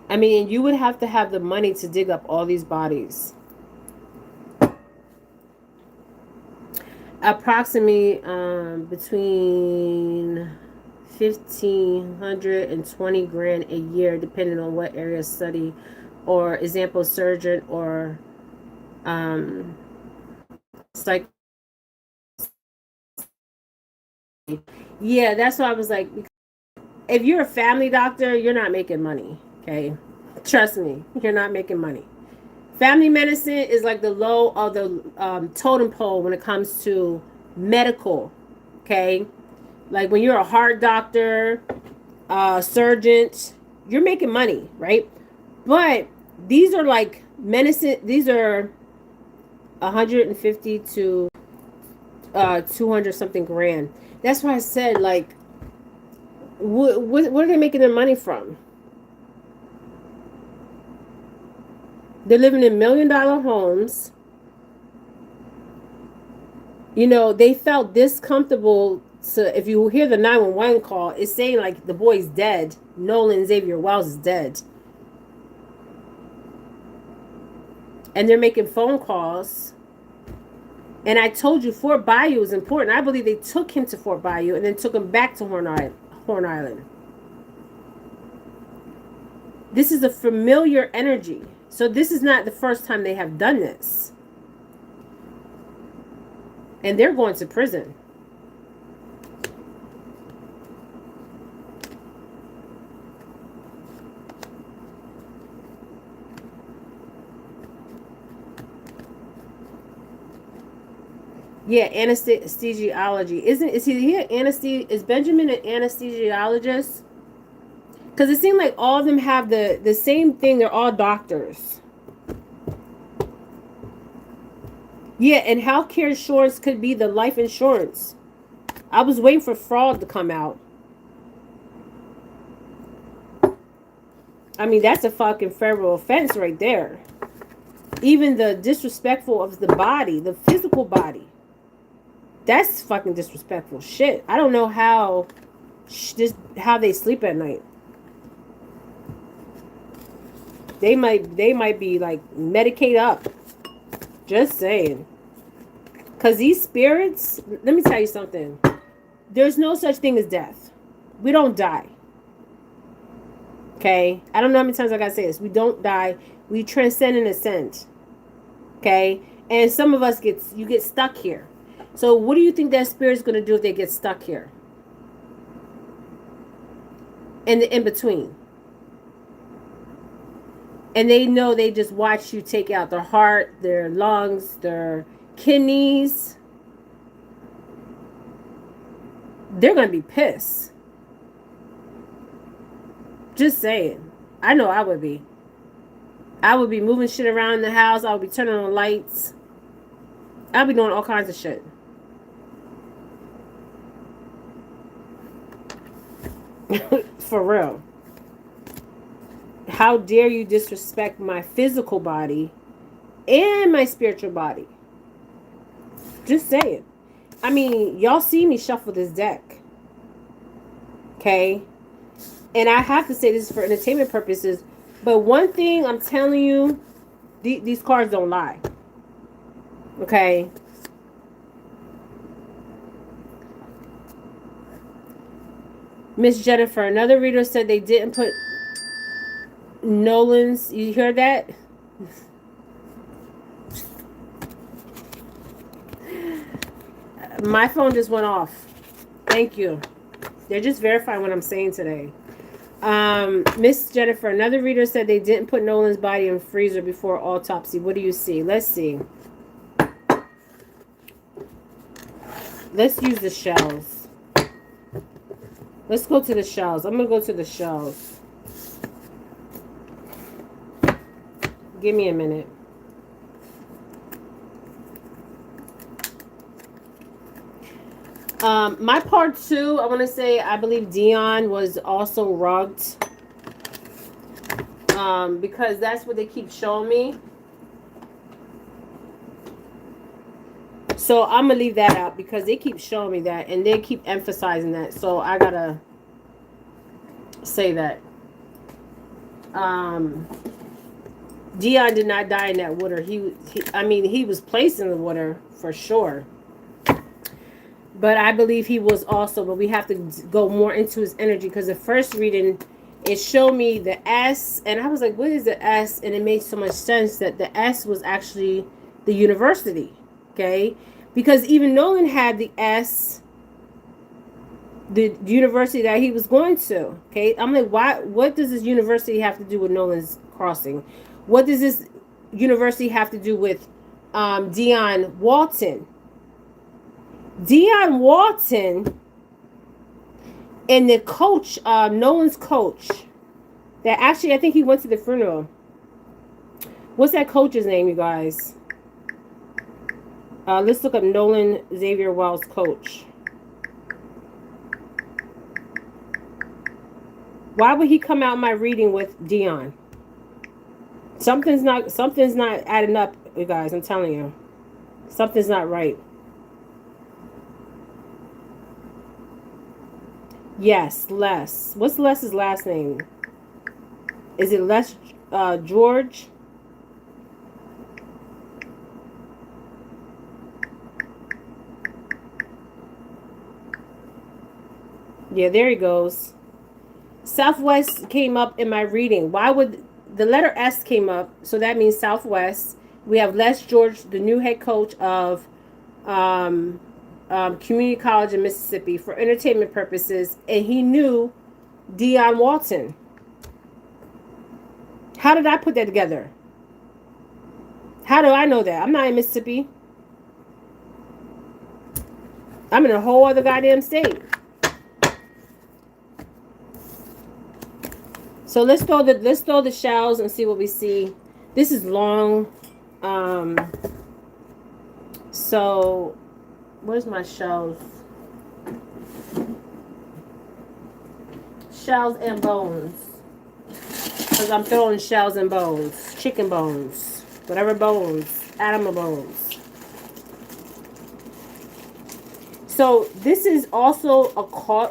Speaker 1: I mean, you would have to have the money to dig up all these bodies. Approximately between 1,500 and 20 grand a year, depending on what area study or example surgeon or psych. Yeah, that's why I was like, if you're a family doctor, you're not making money. Okay, trust me, you're not making money. Family medicine is like the low of the totem pole when it comes to medical. Okay, like when you're a heart doctor, surgeon, you're making money, right? But these are like medicine. These are 150 to 200 something grand. That's why I said, like, what are they making their money from? They're living in $1 million homes. You know, they felt this comfortable. So if you hear the 911 call, it's saying like the boy's dead. Nolan Xavier Wells is dead. And they're making phone calls. And I told you Fort Bayou is important. I believe they took him to Fort Bayou and then took him back to Horn Island. This is a familiar energy. So this is not the first time they have done this. And they're going to prison. Yeah, anesthesiology. Is he here? Is Benjamin an anesthesiologist? Because it seemed like all of them have the same thing. They're all doctors. Yeah, and healthcare insurance could be the life insurance. I was waiting for fraud to come out. I mean, that's a fucking federal offense right there. Even the disrespectful of the body, the physical body. That's fucking disrespectful shit. I don't know how they sleep at night. They might be like medicate up. Just saying. Because these spirits, let me tell you something. There's no such thing as death. We don't die. Okay? I don't know how many times I gotta say this. We don't die. We transcend and ascend. Okay? And some of us get stuck here. So what do you think that spirit's going to do if they get stuck here? In the in-between. And they know they just watch you take out their heart, their lungs, their kidneys. They're going to be pissed. Just saying. I know I would be. I would be moving shit around in the house. I would be turning on lights. I'll be doing all kinds of shit. For real. How dare you disrespect my physical body and my spiritual body? Just saying. I mean, y'all see me shuffle this deck. Okay? And I have to say this is for entertainment purposes. But one thing I'm telling you, these cards don't lie. Okay? Miss Jennifer, another reader said they didn't put Nolan's. You hear that? My phone just went off. Thank you. They're just verifying what I'm saying today. Miss Jennifer, another reader said they didn't put Nolan's body in freezer before autopsy. What do you see? Let's see. Let's use the shells. Let's go to the shells. I'm going to go to the shells. Give me a minute. My part 2, I want to say, I believe Deion was also rugged. Because that's what they keep showing me. So I'm going to leave that out because they keep showing me that. And they keep emphasizing that. So I got to say that. Deion did not die in that water. He was placed in the water for sure. But I believe he was also, but we have to go more into his energy because the first reading, it showed me the S, and I was like, what is the S? And it made so much sense that the S was actually the university, okay? Because even Nolan had the S, the university that he was going to, okay? I'm like, what does this university have to do with Nolan's crossing? What does this university have to do with Deion Walton? Deion Walton and the coach, Nolan's coach, that actually, I think he went to the funeral. What's that coach's name, you guys? Let's look up Nolan Xavier Wells' coach. Why would he come out in my reading with Deion? Something's not adding up, you guys. I'm telling you. Something's not right. Yes, Les. What's Les's last name? Is it Les George? Yeah, there he goes. Southwest came up in my reading. Why would the letter S came up? So that means Southwest. We have Les George, the new head coach of community college in Mississippi for entertainment purposes, and he knew Deion Walton. How did I put that together? How do I know that? I'm not in Mississippi. I'm in a whole other goddamn state. So let's throw the shells and see what we see. This is long. So where's my shells? Shells and bones. Because I'm throwing shells and bones. Chicken bones. Whatever bones. Animal bones. So this is also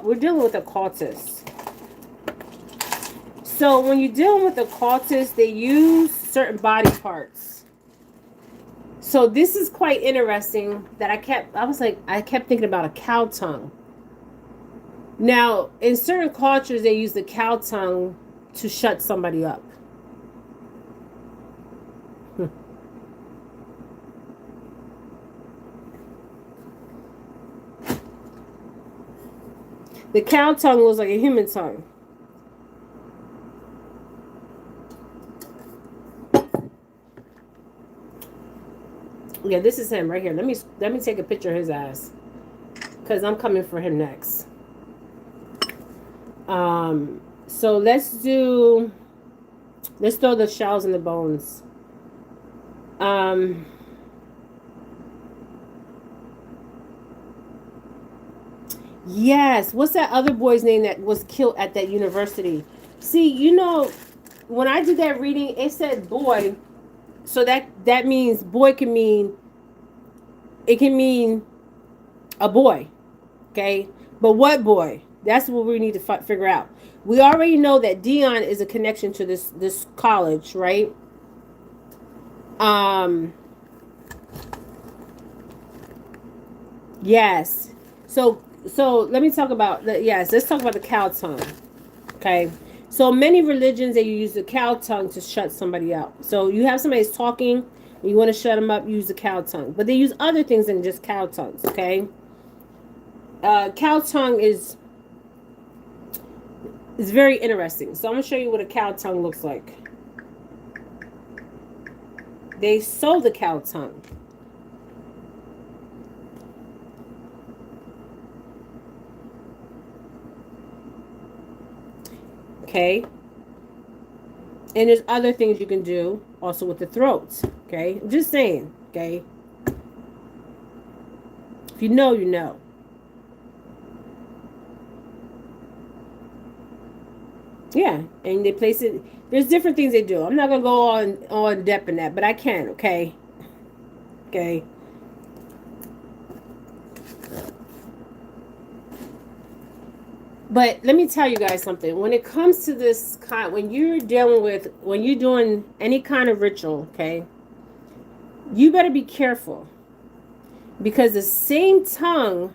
Speaker 1: we're dealing with a cultist. So when you're dealing with a cultist, they use certain body parts. So this is quite interesting that I kept thinking about a cow tongue. Now, in certain cultures, they use the cow tongue to shut somebody up. The cow tongue was like a human tongue. Yeah, this is him right here. Let me take a picture of his ass, because I'm coming for him next. So let's throw the shells and the bones. Yes, what's that other boy's name that was killed at that university? See, you know, when I did that reading, it said boy. So that means boy can mean a boy. Okay? But what boy? That's what we need to figure out. We already know that Deion is a connection to this college, right? Um, yes. So let me talk about yes. Let's talk about the cow tongue. Okay. So many religions they use the cow tongue to shut somebody up. So you have somebody's talking, and you want to shut them up, use the cow tongue. But they use other things than just cow tongues. Okay. Cow tongue is very interesting. So I'm gonna show you what a cow tongue looks like. They sew the cow tongue. Okay. And there's other things you can do also with the throats. Okay. I'm just saying. Okay. If you know, you know. Yeah. And they place it. There's different things they do. I'm not gonna go on depth in that, but I can, okay? Okay. But let me tell you guys something. When it comes to this kind, when you're doing any kind of ritual, okay, you better be careful. Because the same tongue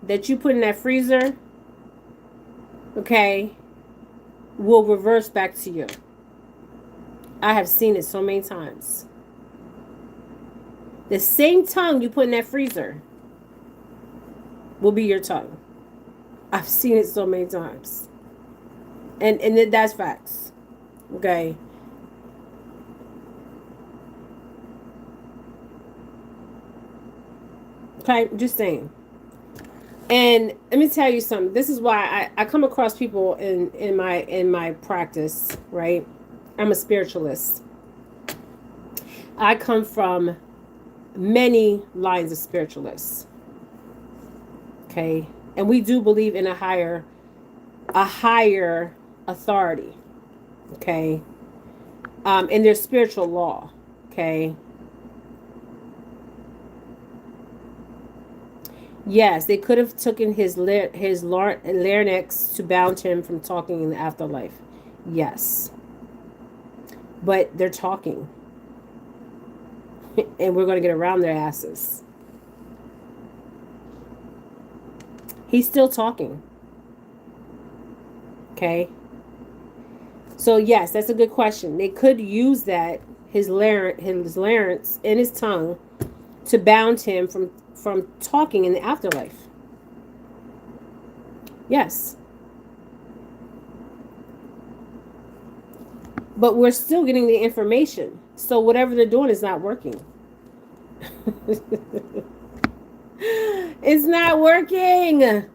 Speaker 1: that you put in that freezer, okay, will reverse back to you. I have seen it so many times. The same tongue you put in that freezer will be your tongue. I've seen it so many times. And that's facts. Okay. Okay, just saying. And let me tell you something. This is why I come across people in my practice, right? I'm a spiritualist. I come from many lines of spiritualists. Okay? And we do believe in a higher authority. Okay? And there's spiritual law. Okay? Yes, they could have taken his larynx to bound him from talking in the afterlife. Yes. But they're talking. And we're going to get around their asses. He's still talking. Okay? So yes, that's a good question. They could use that, his larynx in his tongue, to bound him from talking in the afterlife. Yes. But we're still getting the information. So whatever they're doing is not working. It's not working.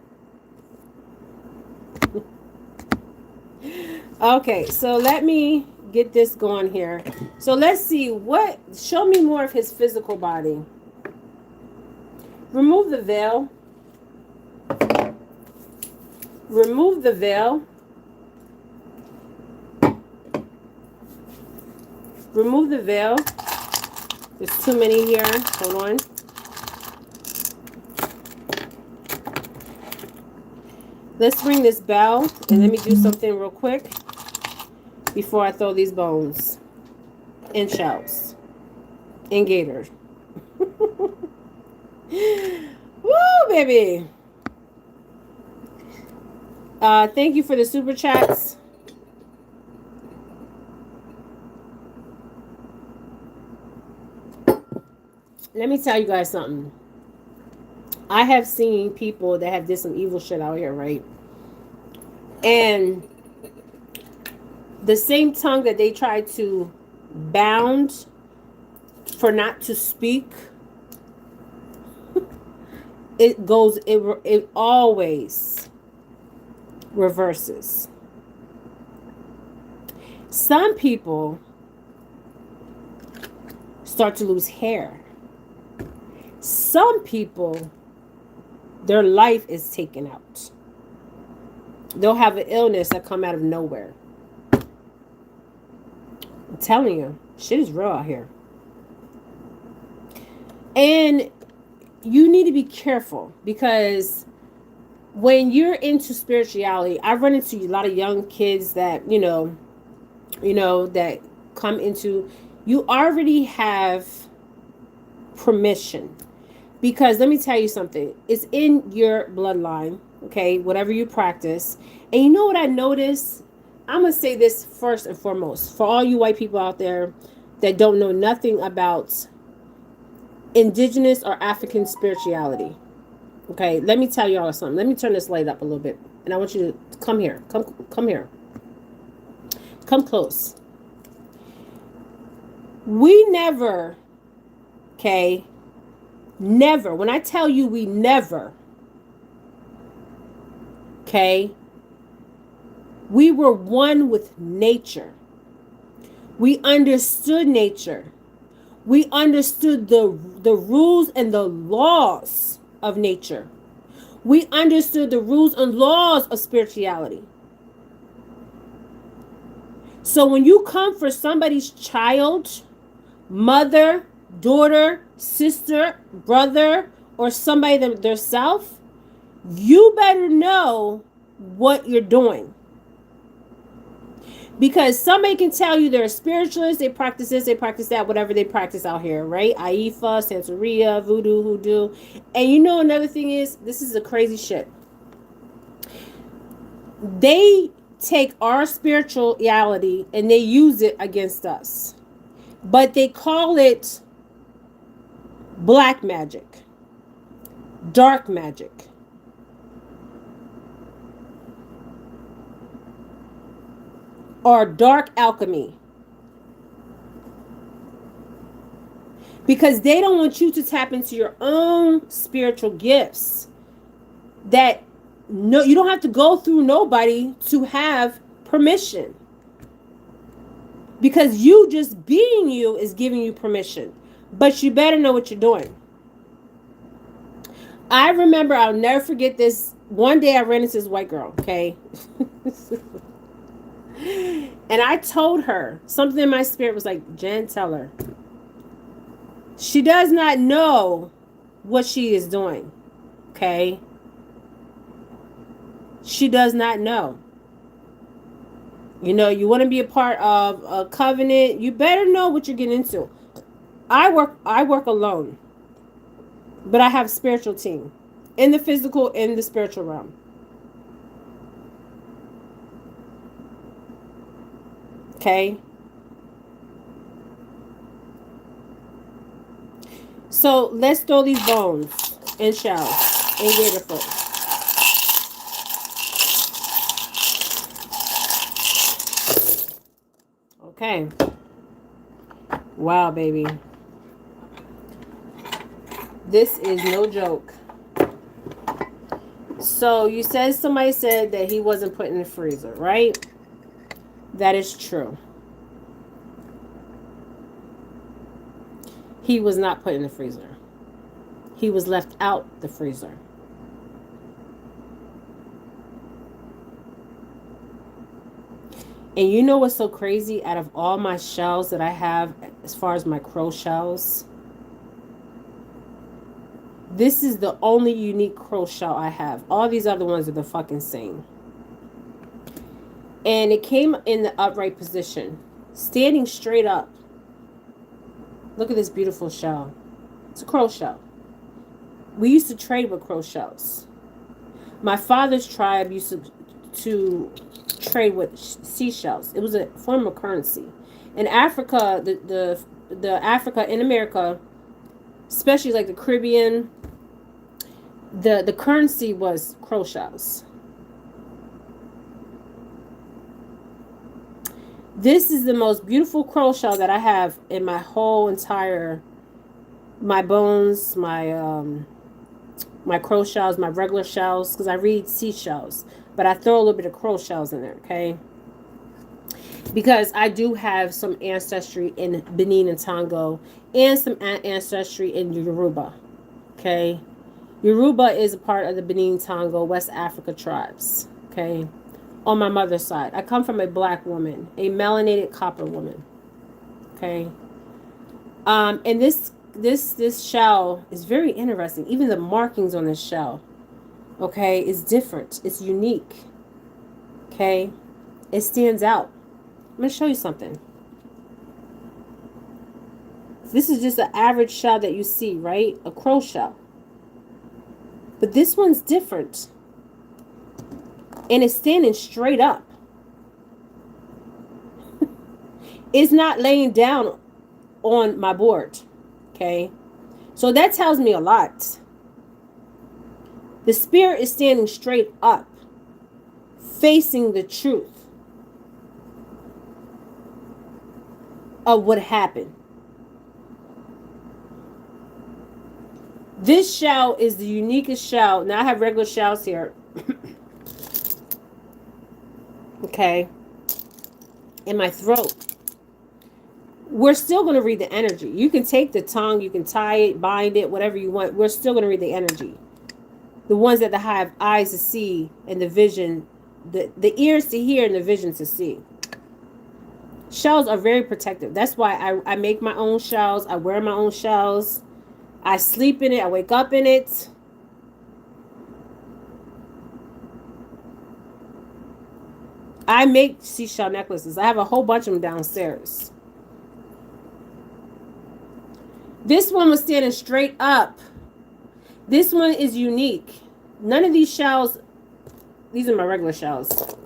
Speaker 1: Okay, so let me get this going here. So let's see show me more of his physical body. Remove the veil. Remove the veil. Remove the veil. There's too many here. Hold on. Let's ring this bell and let me do something real quick before I throw these bones and shells and gators. Woo, baby. Thank you for the super chats. Let me tell you guys something. I have seen people that have did some evil shit out here, right? And the same tongue that they tried to bound for not to speak, it always reverses. Some people start to lose hair. Some people, their life is taken out. They'll have an illness that come out of nowhere. I'm telling you, shit is real out here. And you need to be careful because when you're into spirituality, I run into a lot of young kids that, that come into, you already have permission. Because let me tell you something, it's in your bloodline, okay, whatever you practice. And you know what I noticed? I'm going to say this first and foremost for all you white people out there that don't know nothing about indigenous or African spirituality. Okay, let me tell y'all something. Let me turn this light up a little bit. And I want you to come here. Come here. Come close. We never, okay, never, when I tell you we never, okay, we were one with nature. We understood nature. We understood the rules and the laws of nature. We understood the rules and laws of spirituality. So when you come for somebody's child, mother, daughter, sister, brother, or somebody themselves, you better know what you're doing. Because somebody can tell you they're a spiritualist, they practice this, they practice that, whatever they practice out here, right? Aifa, Santeria, voodoo, hoodoo. And you know another thing is, this is a crazy shit. They take our spirituality and they use it against us. But they call it black magic, dark magic. Or dark alchemy. Because they don't want you to tap into your own spiritual gifts. That no, you don't have to go through nobody to have permission. Because you just being you is giving you permission. But you better know what you're doing. I remember, I'll never forget this. One day I ran into this white girl, okay? And I told her, something in my spirit was like, Jen, tell her. She does not know what she is doing. Okay? She does not know. You know, you want to be a part of a covenant, you better know what you're getting into. I work alone. But I have a spiritual team. In the physical, in the spiritual realm. Okay? So let's throw these bones in shells in gator foot. Okay. Wow, baby. This is no joke. So you said somebody said that he wasn't put in the freezer, right? That is true. He was not put in the freezer. He was left out the freezer. And you know what's so crazy? Out of all my shells that I have, as far as my crow shells, this is the only unique crow shell I have. All these other ones are the fucking same. And it came in the upright position, standing straight up. Look at this beautiful shell. It's a crow shell. We used to trade with crow shells. My father's tribe used to trade with seashells. It was a form of currency. In Africa, the Africa in America, especially like the Caribbean, the currency was crow shells. This is the most beautiful crow shell that I have in my whole entire, my bones, my crow shells, my regular shells, because I read seashells, but I throw a little bit of crow shells in there, okay? Because I do have some ancestry in Benin and Togo, and some ancestry in Yoruba, okay? Yoruba is a part of the Benin, Togo, West Africa tribes, okay? On my mother's side. I come from a black woman, a melanated copper woman, okay? And this shell is very interesting. Even the markings on this shell, Okay, it's different. It's unique. Okay, it stands out. I'm going to show you something. This is just an average shell that you see, right? A crow shell. But this one's different. And it's standing straight up. It's not laying down on my board. Okay? So that tells me a lot. The spirit is standing straight up, facing the truth of what happened. This shell is the uniquest shell. Now I have regular shells here. Okay. In my throat. We're still going to read the energy. You can take the tongue, you can tie it, bind it, whatever you want. We're still going to read the energy. The ones that have eyes to see and the vision, the ears to hear and the vision to see. Shells are very protective. That's why I make my own shells. I wear my own shells. I sleep in it. I wake up in it. I make seashell necklaces. I have a whole bunch of them downstairs. This one was standing straight up. This one is unique. None of these shells, these are my regular shells,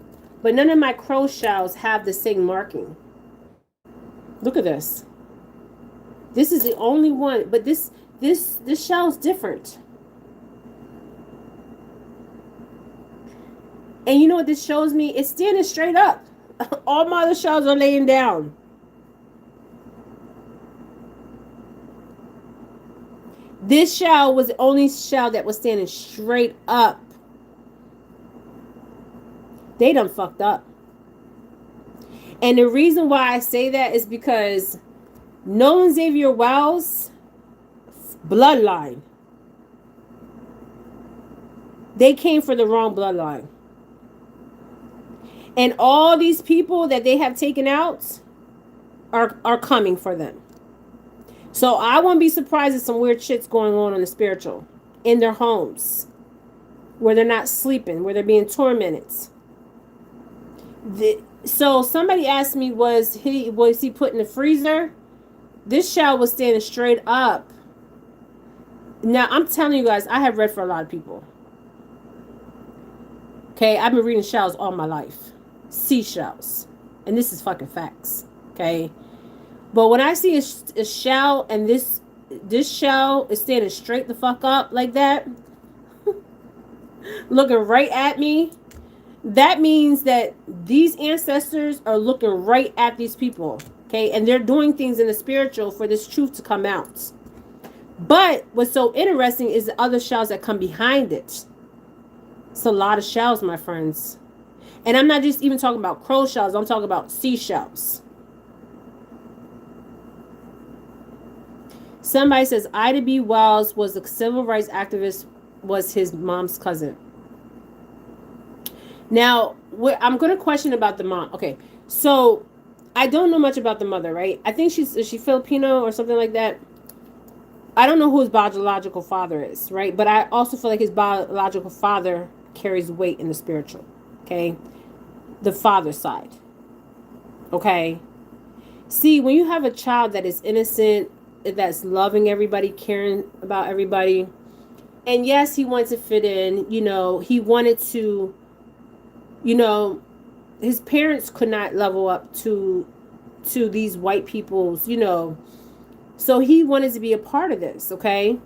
Speaker 1: but none of my crow shells have the same marking. Look at this. This is the only one, but this shell is different. And you know what this shows me? It's standing straight up. All my other shells are laying down. This shell was the only shell that was standing straight up. They done fucked up. And the reason why I say that is because Nolan Xavier Wells' bloodline, they came for the wrong bloodline. And all these people that they have taken out are coming for them. So I won't be surprised if some weird shit's going on in the spiritual, in their homes, where they're not sleeping, where they're being tormented. So somebody asked me, was he put in the freezer? This shell was standing straight up. Now I'm telling you guys, I have read for a lot of people. Okay, I've been reading shells all my life. Seashells. And this is fucking facts. Okay. But when I see a shell and this shell is standing straight the fuck up like that, looking right at me, that means that these ancestors are looking right at these people. Okay. And they're doing things in the spiritual for this truth to come out. But what's so interesting is the other shells that come behind it. It's a lot of shells, my friends. And I'm not just even talking about crow shells. I'm talking about seashells. Somebody says Ida B. Wells was a civil rights activist, was his mom's cousin. Now, I'm going to question about the mom. Okay, so I don't know much about the mother, right? I think is she Filipino or something like that? I don't know who his biological father is, right? But I also feel like his biological father carries weight in the spiritual, okay? The father side, okay? See, when you have a child that is innocent, that's loving everybody, caring about everybody, and yes, he wants to fit in, you know, he wanted to, you know, his parents could not level up to these white people's, you know, so he wanted to be a part of this, okay?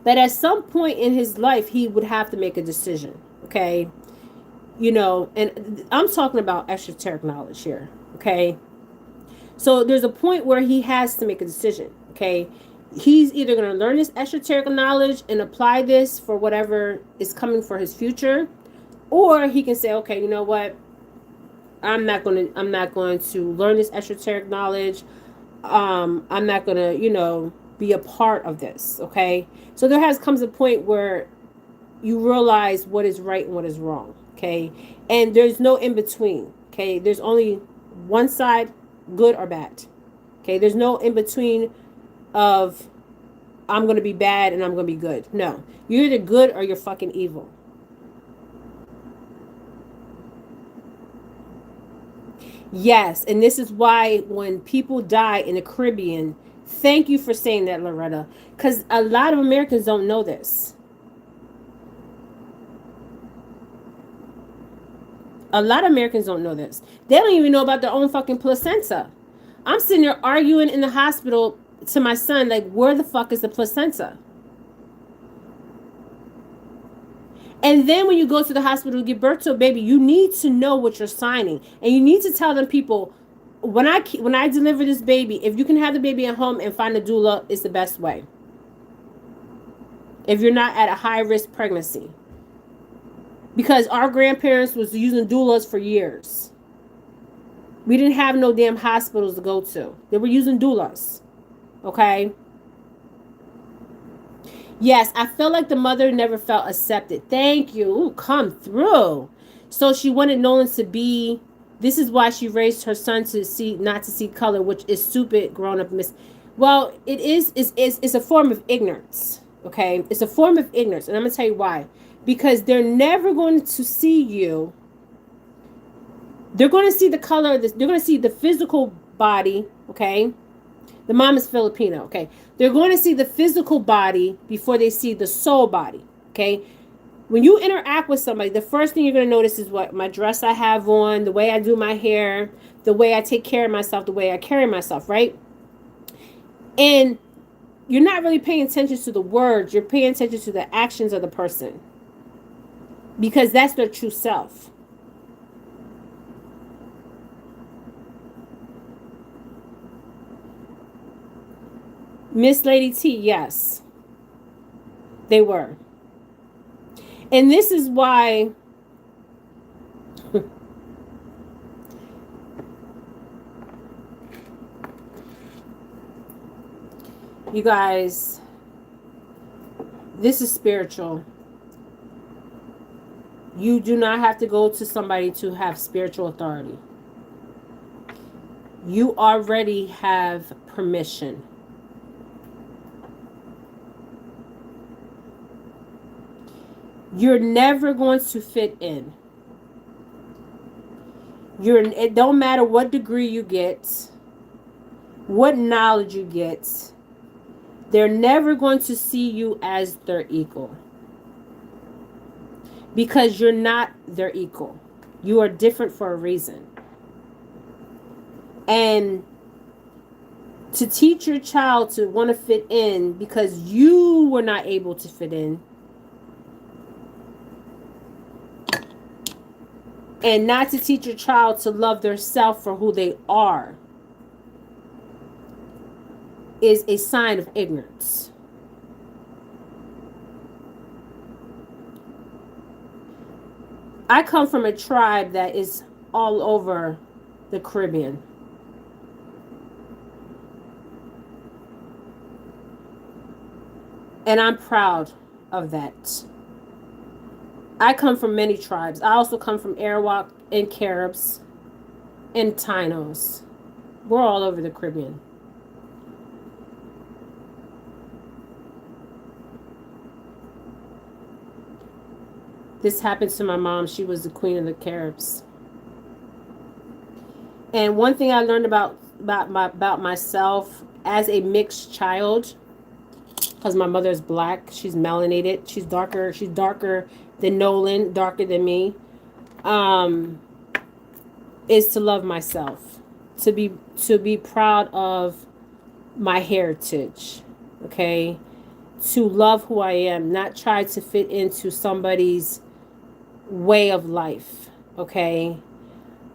Speaker 1: But at some point in his life, he would have to make a decision, okay? You know, and I'm talking about esoteric knowledge here, okay? So there's a point where he has to make a decision, okay? He's either going to learn this esoteric knowledge and apply this for whatever is coming for his future, or he can say, okay, you know what? I'm not going to learn this esoteric knowledge. I'm not going to, you know, be a part of this, okay? So there comes a point where you realize what is right and what is wrong, okay? And there's no in between, okay? There's only one side, good or bad, okay? There's no in between of I'm going to be bad and I'm going to be good. No, you're either good or you're fucking evil, Yes, and this is why when people die in the Caribbean, thank you for saying that, Loretta, because a lot of Americans don't know this. A lot of Americans don't know this. They don't even know about their own fucking placenta. I'm sitting there arguing in the hospital to my son, like, where the fuck is the placenta? And then when you go to the hospital to give birth to a baby, you need to know what you're signing, and you need to tell them, people, when I deliver this baby, if you can have the baby at home and find a doula, it's the best way. If you're not at a high risk pregnancy, because our grandparents was using doulas for years. We didn't have no damn hospitals to go to. They were using doulas. Okay. Yes, I felt like the mother never felt accepted. Thank you. Ooh, come through. So she wanted Nolan to be. This is why she raised her son to see, not to see color, which is stupid, grown up Well, it is. It's a form of ignorance. Okay, it's a form of ignorance, and I'm gonna tell you why. Because they're never going to see you. They're going to see the color of this. They're going to see the physical body. Okay. The mom is Filipino, okay? They're going to see the physical body before they see the soul body, okay? When you interact with somebody, the first thing you're going to notice is what my dress I have on, the way I do my hair, the way I take care of myself, the way I carry myself, right? And you're not really paying attention to the words. You're paying attention to the actions of the person, because that's their true self. Miss Lady T, yes, they were. And this is why you guys, this is spiritual. You do not have to go to somebody to have spiritual authority. You already have permission. You're never going to fit in. It don't matter what degree you get, what knowledge you get. They're never going to see you as their equal, because you're not their equal. You are different for a reason. And to teach your child to want to fit in because you were not able to fit in, and not to teach your child to love their self for who they are, is a sign of ignorance. I come from a tribe that is all over the Caribbean. And I'm proud of that. I come from many tribes. I also come from Arawak and Caribs and Tainos. We're all over the Caribbean. This happened to my mom. She was the queen of the Caribs. And one thing I learned about myself as a mixed child, because my mother's black, she's melanated, she's darker than Nolan, darker than me, is to love myself, to be proud of my heritage, okay, to love who I am, not try to fit into somebody's way of life, okay.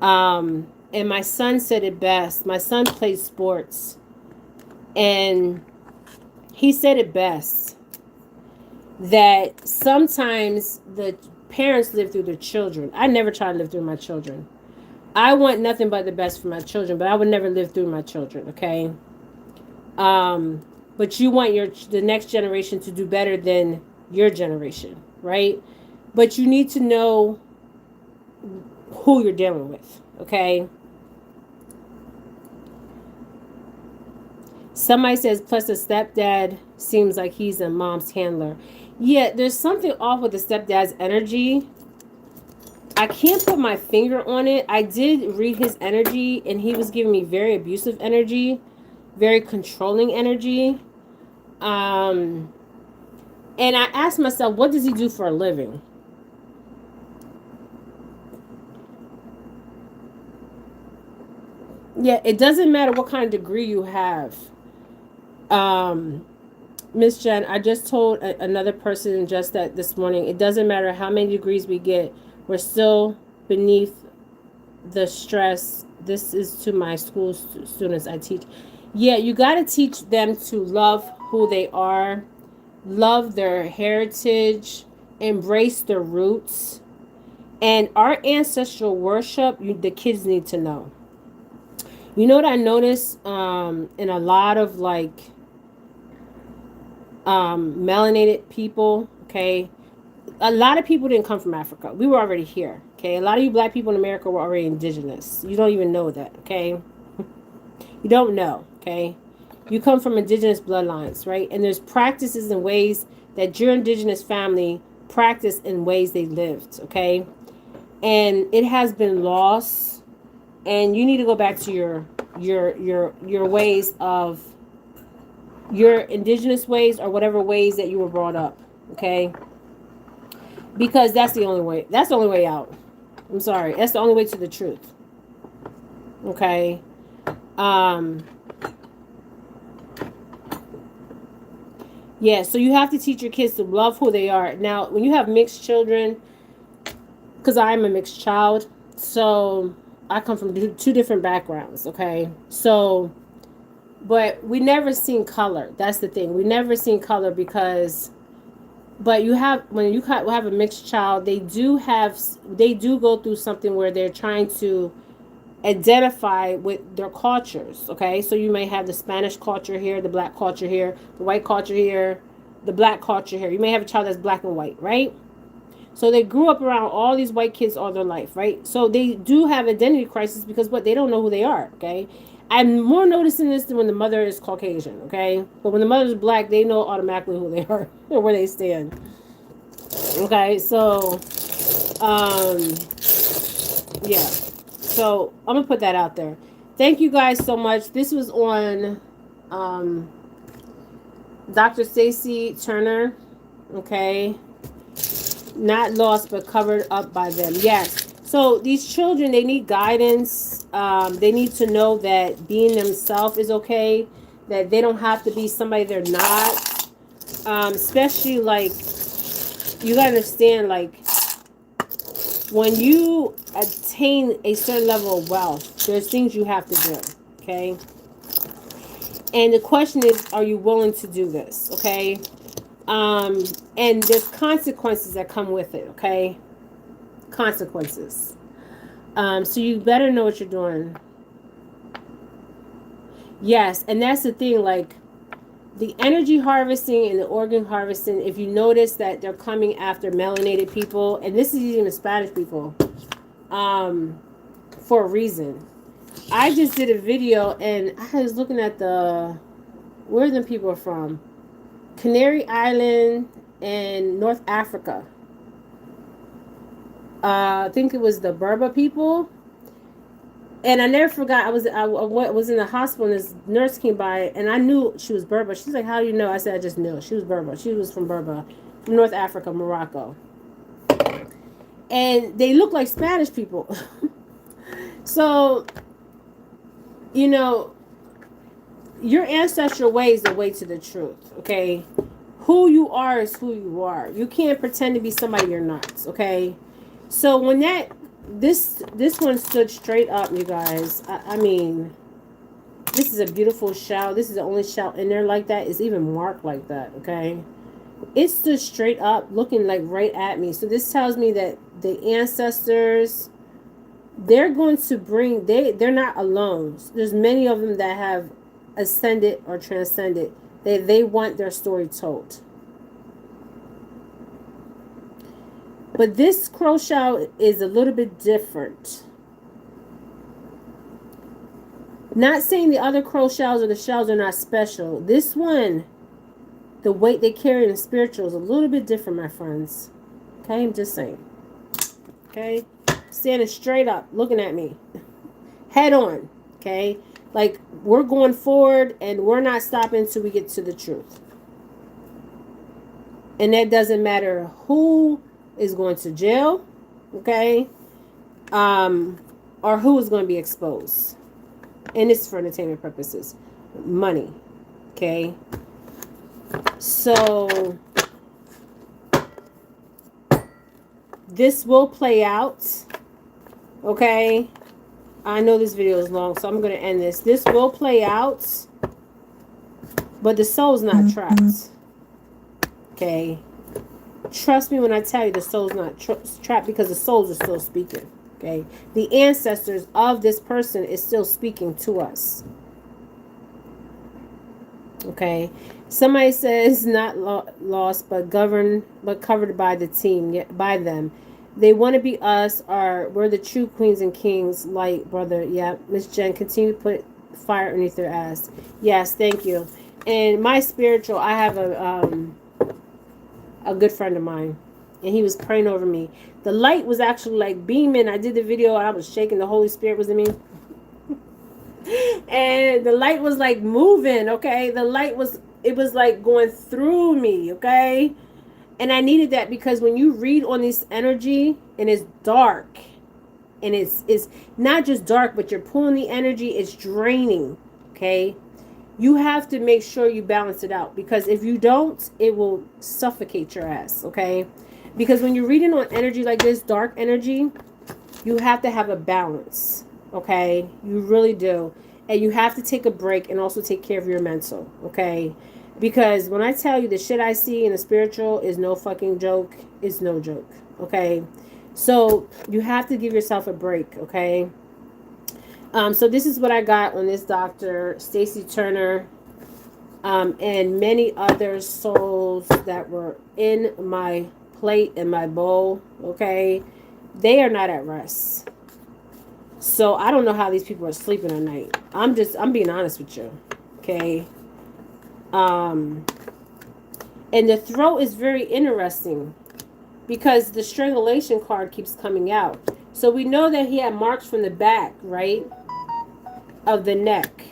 Speaker 1: And my son said it best. My son plays sports, and he said it best, that sometimes the parents live through their children. I never try to live through my children. I want nothing but the best for my children, but I would never live through my children, okay? But you want the next generation to do better than your generation, right? But you need to know who you're dealing with, okay? Somebody says, plus the stepdad seems like he's a mom's handler. Yeah, there's something off with the stepdad's energy. I can't put my finger on it. I did read his energy, and he was giving me very abusive energy, very controlling energy. Um, and I asked myself, what does he do for a living? Yeah, it doesn't matter what kind of degree you have. Um, Miss Jen, I just told another person just that this morning. It doesn't matter how many degrees we get, we're still beneath the stress. This is to my school students I teach. Yeah, you got to teach them to love who they are, love their heritage, embrace their roots, and our ancestral worship. The kids need to know. You know what I noticed in a lot of like melanated people, okay? A lot of people didn't come from Africa. We were already here, okay? A lot of you black people in America were already indigenous. You don't even know that, okay? You don't know, okay? You come from indigenous bloodlines, right? And there's practices and ways that your indigenous family practiced in ways they lived, okay? And it has been lost, and you need to go back to your ways of your indigenous ways or whatever ways that you were brought up, okay? Because that's the only way. That's the only way out. I'm sorry. That's the only way to the truth. Okay? Yeah, so you have to teach your kids to love who they are. Now, when you have mixed children, because I'm a mixed child, so I come from two different backgrounds, okay? So, but we never seen color. That's the thing. We never seen color because, but you have, when you have a mixed child, they do go through something where they're trying to identify with their cultures, okay? So you may have the Spanish culture here, the black culture here, the white culture here, the black culture here. You may have a child that's black and white, right? So they grew up around all these white kids all their life, right? So they do have identity crisis because what, they don't know who they are, okay? I'm more noticing this than when the mother is Caucasian, okay? But when the mother is black, they know automatically who they are or where they stand. Okay, so yeah. So I'm gonna put that out there. Thank you guys so much. This was on Dr. Staci Turner. Okay. Not lost but covered up by them. Yes. So these children, they need guidance. They need to know that being themselves is okay. That they don't have to be somebody they're not. Especially like, you gotta understand, like, when you attain a certain level of wealth, there's things you have to do, okay? And the question is, are you willing to do this, okay? And there's consequences that come with it, okay? Consequences. So you better know what you're doing. Yes, and that's the thing, like, the energy harvesting and the organ harvesting, if you notice that they're coming after melanated people, and this is even Spanish people, for a reason. I just did a video and I was looking at where the people are from. Canary Island and North Africa. I think it was the Berber people. And I never forgot, I was in the hospital and this nurse came by and I knew she was Berber. She's like, how do you know? I said, I just knew. She was Berber. She was from Berber, from North Africa, Morocco. And they look like Spanish people. So, you know, your ancestral way is the way to the truth, okay? Who you are is who you are. You can't pretend to be somebody you're not, okay? So when this one stood straight up, you guys. I mean, this is a beautiful shell. This is the only shell in there like that. It's even marked like that, okay? It stood straight up, looking like right at me. So this tells me that the ancestors, they're going to bring, they're not alone. There's many of them that have ascended or transcended. They want their story told. But this crow shell is a little bit different. Not saying the other crow shells or the shells are not special. This one, the weight they carry in the spiritual is a little bit different, my friends. Okay, I'm just saying. Okay. standing straight up, looking at me, head on. Okay, like we're going forward, and we're not stopping until we get to the truth. And that doesn't matter who is going to jail, okay, or who is going to be exposed. And it's for entertainment purposes. Money, okay. So this will play out, okay. I know this video is long, so I'm going to end this. This will play out, but the soul's not trapped. Okay. Trust me when I tell you the soul's not trapped, because the souls are still speaking. Okay. The ancestors of this person is still speaking to us. Okay. Somebody says not lost, but governed, but covered by the team, by them. They want to be us, or we're the true queens and kings, light brother. Yeah. Miss Jen, continue to put fire underneath their ass. Yes, thank you. And my spiritual, I have a good friend of mine, and he was praying over me. The light was actually like beaming. I did the video, I was shaking. The Holy Spirit was in me. And the light was like moving, okay? The light was, it was like going through me, okay? And I needed that, because when you read on this energy and it's dark, and it's not just dark, but you're pulling the energy, it's draining, okay? You have to make sure you balance it out, because if you don't, it will suffocate your ass, okay? Because when you're reading on energy like this, dark energy, you have to have a balance, okay? You really do. And you have to take a break and also take care of your mental, okay? Because when I tell you the shit I see in the spiritual is no fucking joke, it's no joke, okay? So you have to give yourself a break, okay? So this is what I got on this Dr. Staci Turner, and many other souls that were in my plate, in my bowl, okay? They are not at rest. So I don't know how these people are sleeping at night. I'm being honest with you, okay? And the throat is very interesting, because the strangulation card keeps coming out. So we know that he had marks from the back, right, of the neck.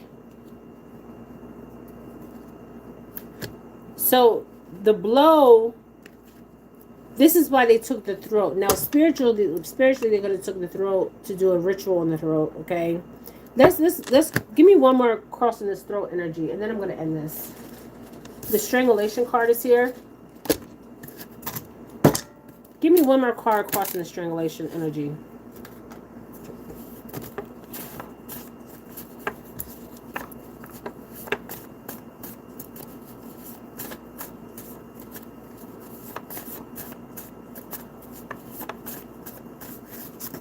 Speaker 1: So the blow, this is why they took the throat. Now spiritually they're going to took the throat to do a ritual on the throat, okay? Let's give me one more crossing this throat energy, and then I'm going to end this. The strangulation card is here. Give me one more card crossing the strangulation energy.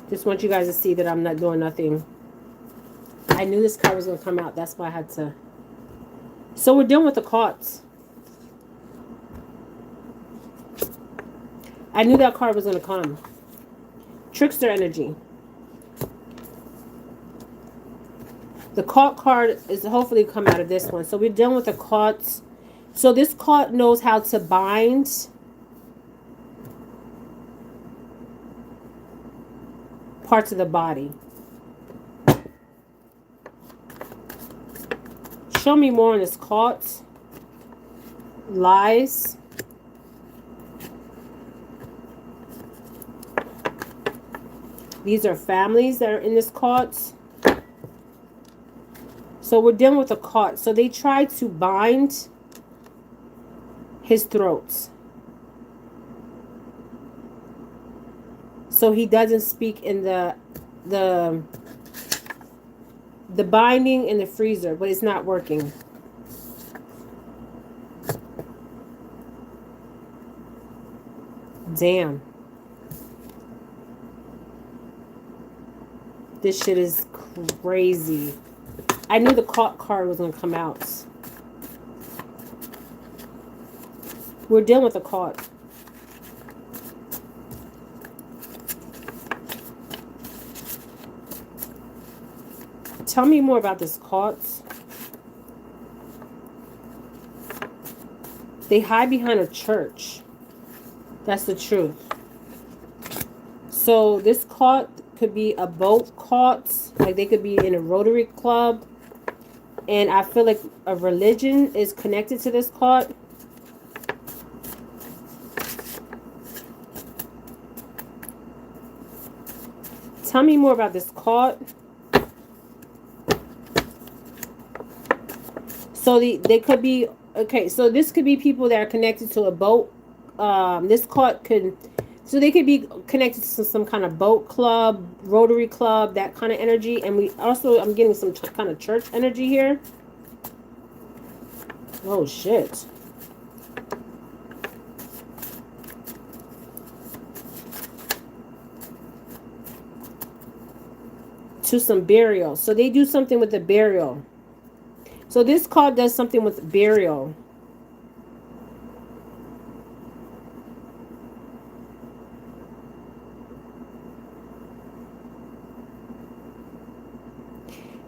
Speaker 1: Just want you guys to see that I'm not doing nothing. I knew this card was going to come out. That's why I had to. So we're dealing with the cards. I knew that card was going to come. Trickster energy. The caught card is hopefully come out of this one. So we're dealing with the caught. So this caught knows how to bind parts of the body. Show me more on this caught. Lies. These are families that are in this caught. So we're dealing with a caught. So they tried to bind his throat, so he doesn't speak in the binding in the freezer, but it's not working. Damn. This shit is crazy. I knew the caught card was going to come out. We're dealing with a caught. Tell me more about this caught. They hide behind a church. That's the truth. So this caught could be a boat caught, like they could be in a Rotary Club. And I feel like a religion is connected to this card. Tell me more about this card. So they could be, okay, so this could be people that are connected to a boat. This card could, so they could be connected to some kind of boat club, Rotary Club, that kind of energy. And we also, I'm getting some kind of church energy here. Oh, shit. To some burial. So they do something with the burial. So this card does something with burial.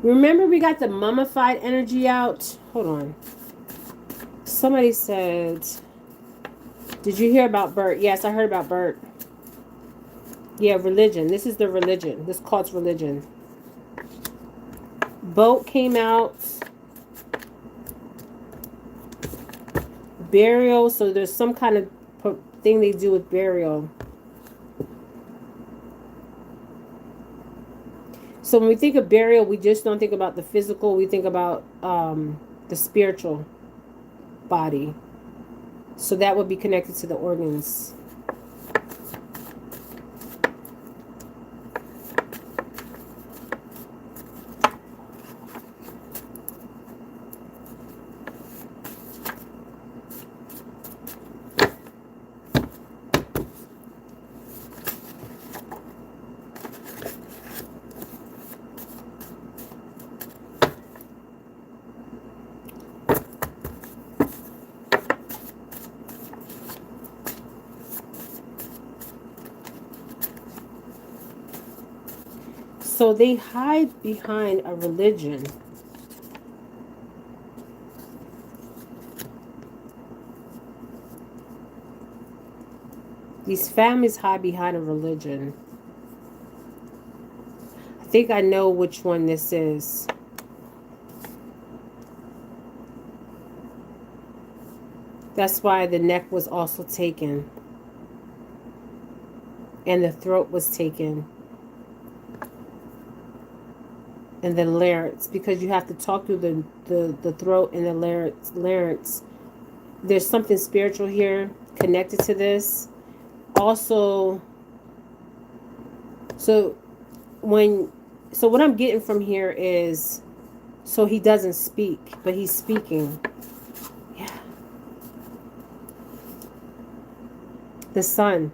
Speaker 1: Remember we got the mummified energy out? Hold on. Somebody said, did you hear about Bert? Yes, I heard about Bert. Yeah, religion. This is the religion. This card's religion. Boat came out. Burial. So there's some kind of thing they do with burial. So when we think of burial, we just don't think about the physical. We think about the spiritual body. So that would be connected to the organs. So they hide behind a religion. These families hide behind a religion. I think I know which one this is. That's why the neck was also taken. And the throat was taken. And the larynx, because you have to talk through the throat and the larynx. There's something spiritual here connected to this. Also, so what I'm getting from here is, so he doesn't speak, but he's speaking. Yeah. The sun.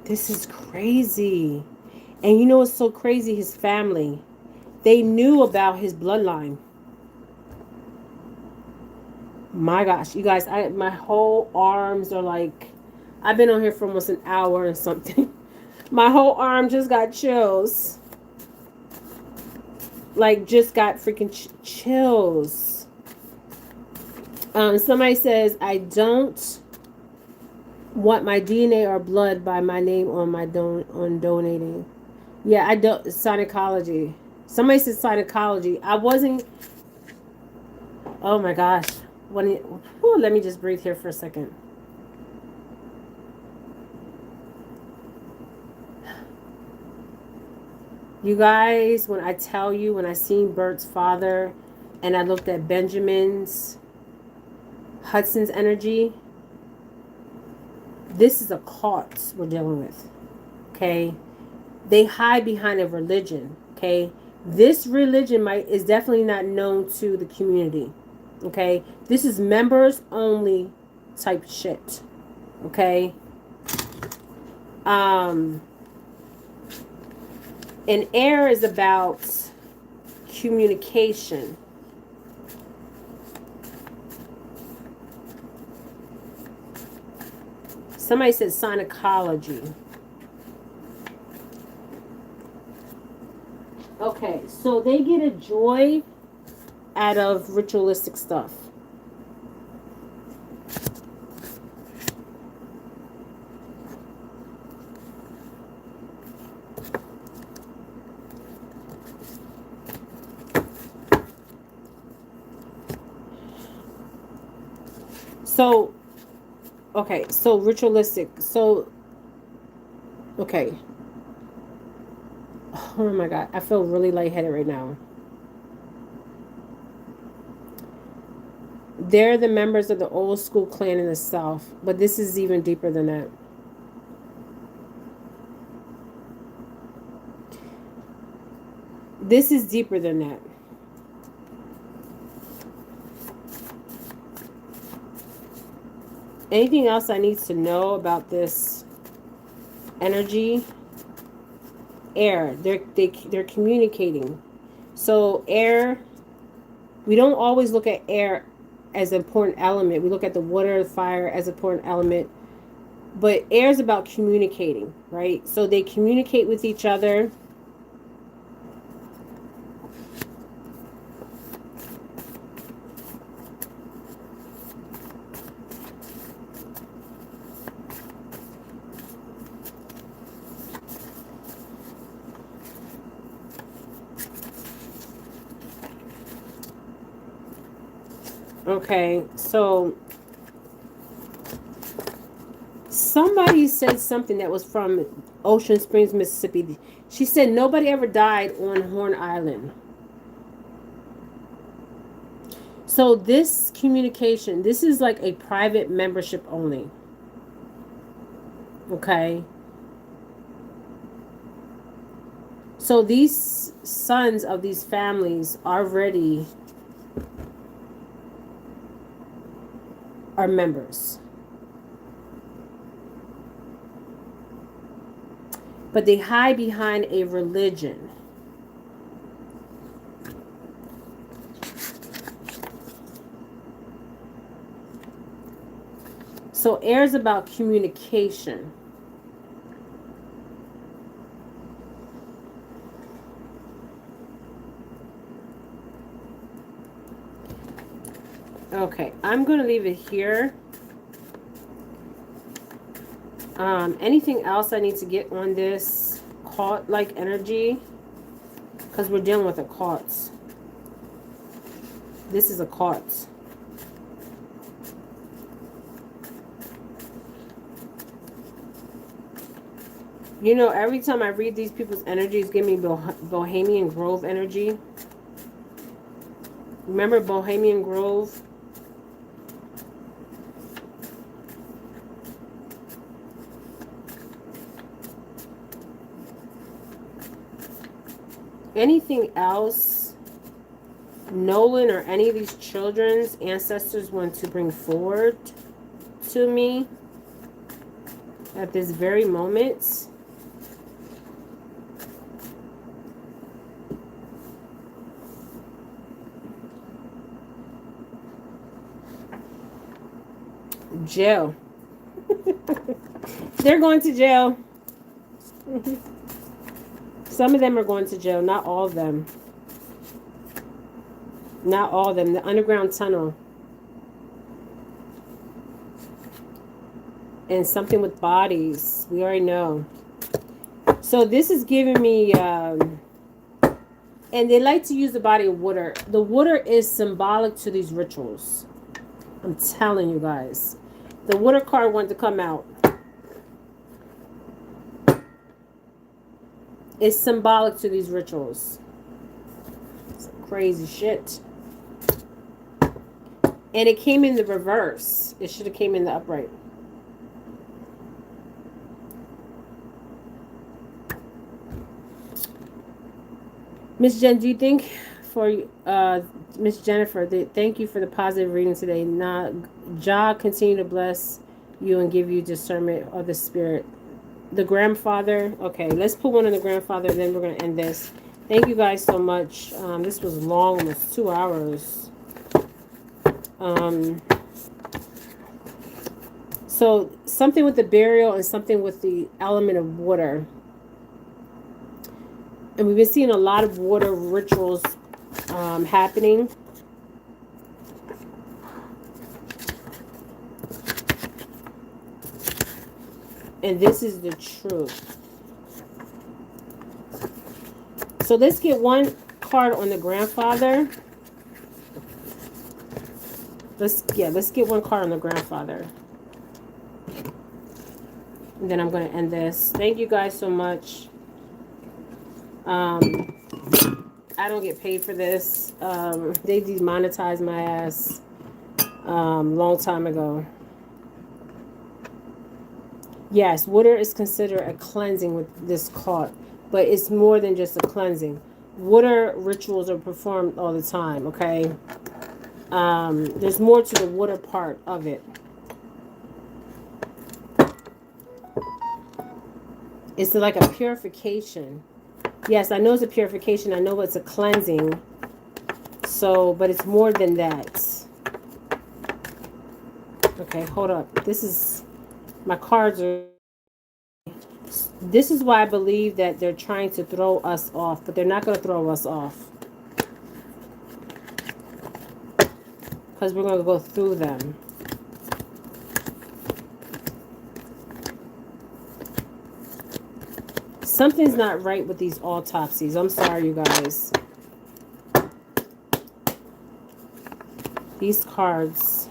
Speaker 1: This is crazy. And you know what's so crazy? His family. They knew about his bloodline. My gosh, you guys, my whole arms are like, I've been on here for almost an hour or something. My whole arm just got chills. Like, just got freaking chills. Somebody says, I don't want my DNA or blood by my name on my on donating. Yeah, I don't. Scientology. Somebody said Scientology. I wasn't. Oh my gosh. Let me just breathe here for a second. You guys, when I tell you, when I seen Bert's father and I looked at Hudson's energy, this is a cult we're dealing with. Okay? They hide behind a religion, okay? This religion is definitely not known to the community, okay? This is members only type shit, okay? And air is about communication. Somebody said Scientology. Okay, so they get a joy out of ritualistic stuff. So, okay, so ritualistic. So, okay. Oh my God, I feel really lightheaded right now. They're the members of the old school clan in the South, but this is even deeper than that. This is deeper than that. Anything else I need to know about this energy? Air. They're communicating. So air. We don't always look at air as an important element. We look at the water, the fire as an important element. But air is about communicating, right? So they communicate with each other. Okay, so somebody said something that was from Ocean Springs, Mississippi. She said nobody ever died on Horn Island. So this communication, this is like a private membership only. Okay. So these sons of these families already are members. But they hide behind a religion. So air is about communication. Okay, I'm going to leave it here. Anything else I need to get on this cult-like energy? Because we're dealing with a cult. This is a cult. You know, every time I read these people's energies, give me Bohemian Grove energy. Remember Bohemian Grove? Anything else Nolan or any of these children's ancestors want to bring forward to me at this very moment? Jail. They're going to jail. Some of them are going to jail, not all of them. Not all of them. The underground tunnel. And something with bodies. We already know. So this is giving me... and they like to use the body of water. The water is symbolic to these rituals. I'm telling you guys. The water card wanted to come out. It's symbolic to these rituals. It's crazy shit. And it came in the reverse. It should have came in the upright. Miss Jen, do you think for Miss Jennifer, thank you for the positive reading today. Jah continue to bless you and give you discernment of the spirit. The grandfather. Okay, let's put one on the grandfather, then we're going to end this. Thank you guys so much. This was long, almost 2 hours. So something with the burial and something with the element of water. And we've been seeing a lot of water rituals happening. And this is the truth. So let's get one card on the grandfather. let's get one card on the grandfather. And then I'm going to end this. Thank you guys so much. I don't get paid for this. They demonetized my ass long time ago. Yes, water is considered a cleansing with this card, but it's more than just a cleansing. Water rituals are performed all the time, okay? There's more to the water part of it. It's like a purification. Yes, I know it's a purification. I know it's a cleansing. So, but it's more than that. Okay, hold up. This is, my cards are, this is why I believe that they're trying to throw us off, but they're not going to throw us off. Because we're going to go through them. Something's not right with these autopsies. I'm sorry, you guys. These cards.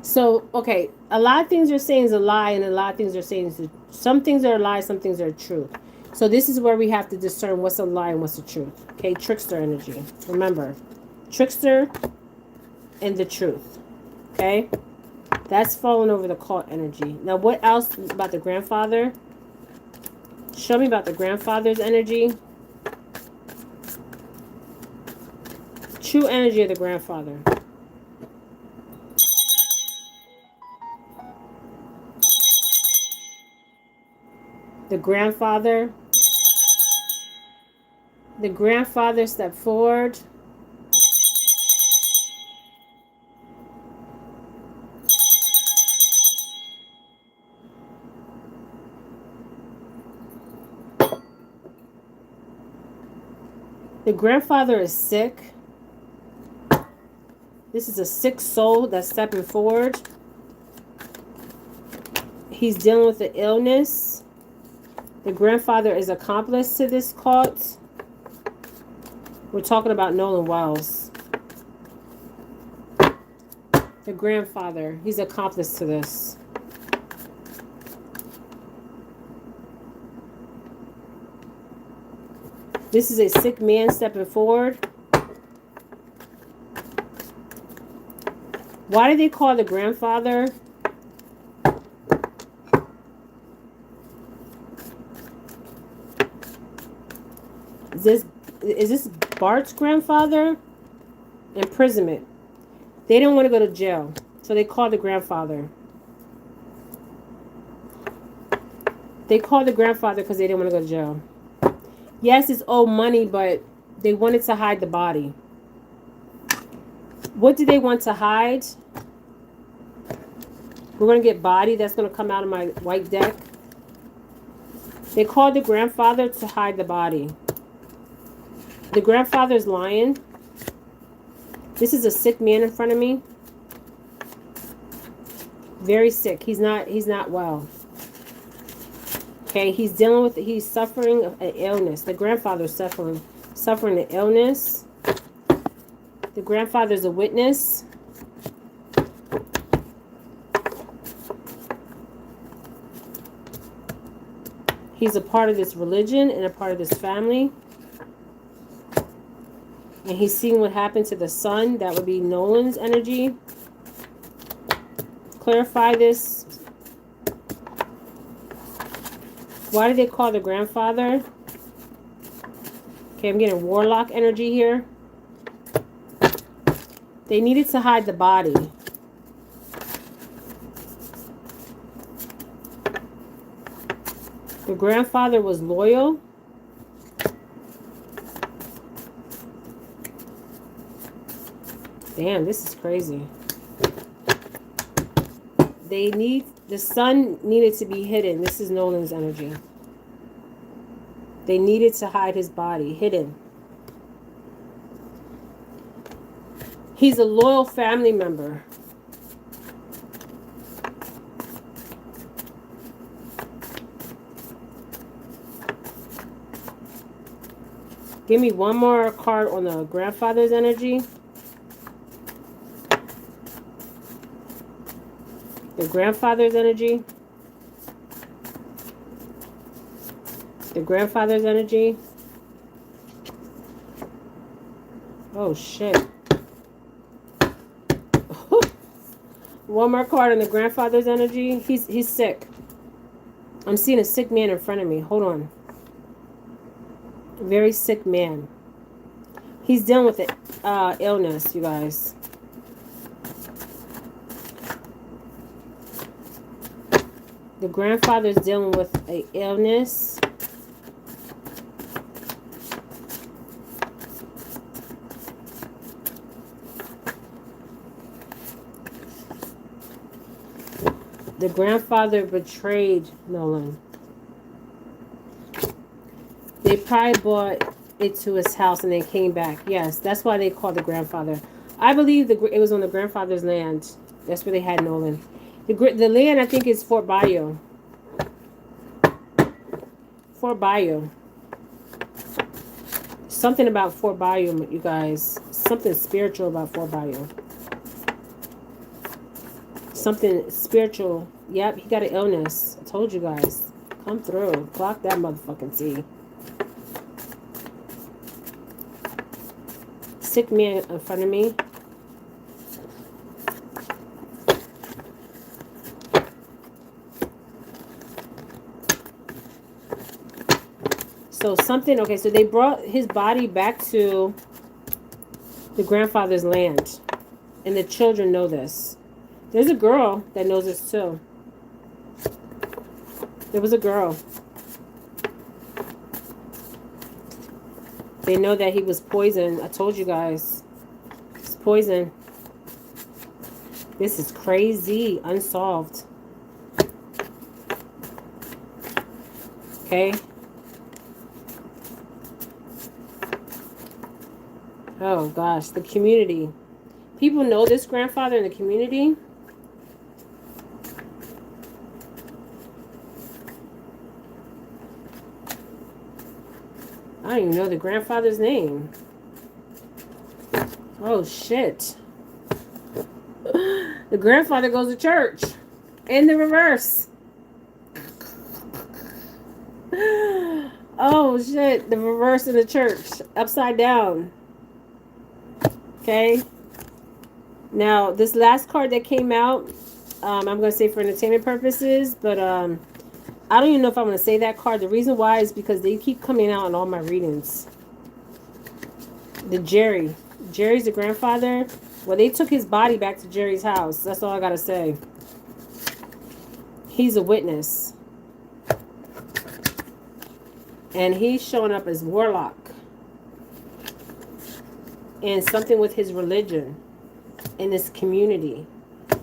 Speaker 1: So, okay, a lot of things you're saying is a lie, and a lot of things you're saying is some things are a lie, some things are truth. So this is where we have to discern what's a lie and what's the truth. Okay, trickster energy. Remember, trickster and the truth. Okay? That's falling over the cult energy. Now, what else about the grandfather? Show me about the grandfather's energy. True energy of the grandfather. The grandfather. The grandfather stepped forward. The grandfather is sick. This is a sick soul that's stepping forward. He's dealing with the illness. The grandfather is accomplice to this cult. We're talking about Nolan Wells. The grandfather, he's accomplice to this. This is a sick man stepping forward. Why do they call the grandfather? Is this Bart's grandfather? Imprisonment. They don't want to go to jail, so they call the grandfather. They called the grandfather because they didn't want to go to jail. Yes, it's owed money, but they wanted to hide the body. What do they want to hide? We're going to get body. That's going to come out of my white deck. They called the grandfather to hide the body. The grandfather's lying. This is a sick man in front of me. Very sick. He's not well. Okay, he's dealing with, he's suffering an illness. The grandfather's suffering an illness. The grandfather's a witness. He's a part of this religion and a part of this family. And he's seeing what happened to the son. That would be Nolan's energy. Clarify this. Why do they call the grandfather? Okay, I'm getting warlock energy here. They needed to hide the body. The grandfather was loyal. Damn, this is crazy. The son needed to be hidden. This is Nolan's energy. They needed to hide his body, hidden. He's a loyal family member. Give me one more card on the grandfather's energy. The grandfather's energy. The grandfather's energy. Oh, shit. One more card on the grandfather's energy. He's sick. I'm seeing a sick man in front of me. Hold on. Very sick man. He's dealing with the illness, you guys. The grandfather's dealing with an illness. The grandfather betrayed Nolan. They probably brought it to his house and then came back. Yes, that's why they called the grandfather. I believe it was on the grandfather's land. That's where they had Nolan. The land, I think, is Fort Bayou. Fort Bayou. Something about Fort Bayou, you guys. Something spiritual about Fort Bayou. Something spiritual. Yep, he got an illness. I told you guys. Come through. Clock that motherfucking T. Sick man in front of me. So something, okay, so they brought his body back to the grandfather's land. And the children know this. There's a girl that knows this too. There was a girl. They know that he was poisoned. I told you guys. He's poisoned. This is crazy. Unsolved. Okay. Oh gosh, the community. People know this grandfather in the community. I don't even know the grandfather's name. Oh shit. The grandfather goes to church. In the reverse. Oh shit, the reverse in the church. Upside down. Okay. Now, this last card that came out, I'm going to say for entertainment purposes, but I don't even know if I'm going to say that card. The reason why is because they keep coming out in all my readings. The Jerry. Jerry's the grandfather. Well, they took his body back to Jerry's house. That's all I got to say. He's a witness. And he's showing up as warlock. And something with his religion. In this community.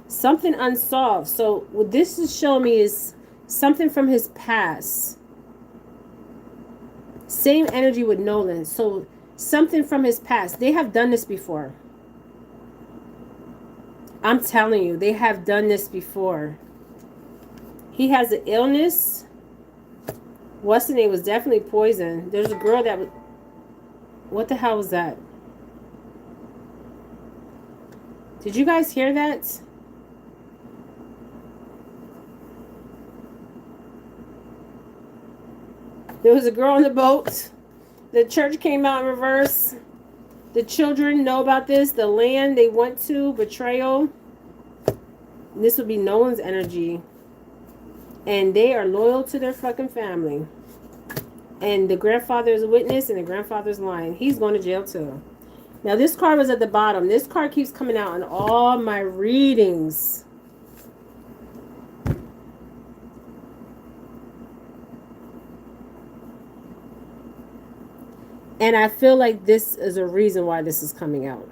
Speaker 1: Something unsolved. So what this is showing me is something from his past. Same energy with Nolan. So something from his past. They have done this before. I'm telling you, they have done this before. He has an illness. What's the name? Was definitely poison. There's a girl that was... What the hell was that? Did you guys hear that? There was a girl on the boat. The church came out in reverse. The children know about this. The land they went to, betrayal. And this would be Nolan's energy. And they are loyal to their fucking family. And the grandfather is a witness and the grandfather's lying. He's going to jail too. Now, this card was at the bottom. This card keeps coming out in all my readings. And I feel like this is a reason why this is coming out.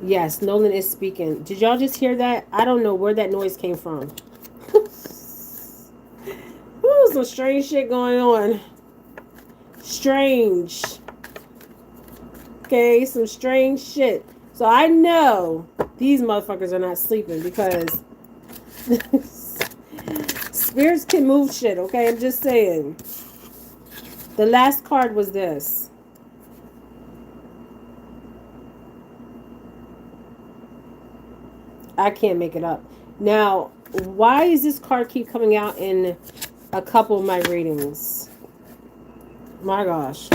Speaker 1: Yes, Nolan is speaking. Did y'all just hear that? I don't know where that noise came from. Ooh, some strange shit going on. Strange. Okay, some strange shit. So I know these motherfuckers are not sleeping because spirits can move shit, okay? I'm just saying. The last card was this. I can't make it up. Now, why is this card keep coming out in a couple of my readings? My gosh.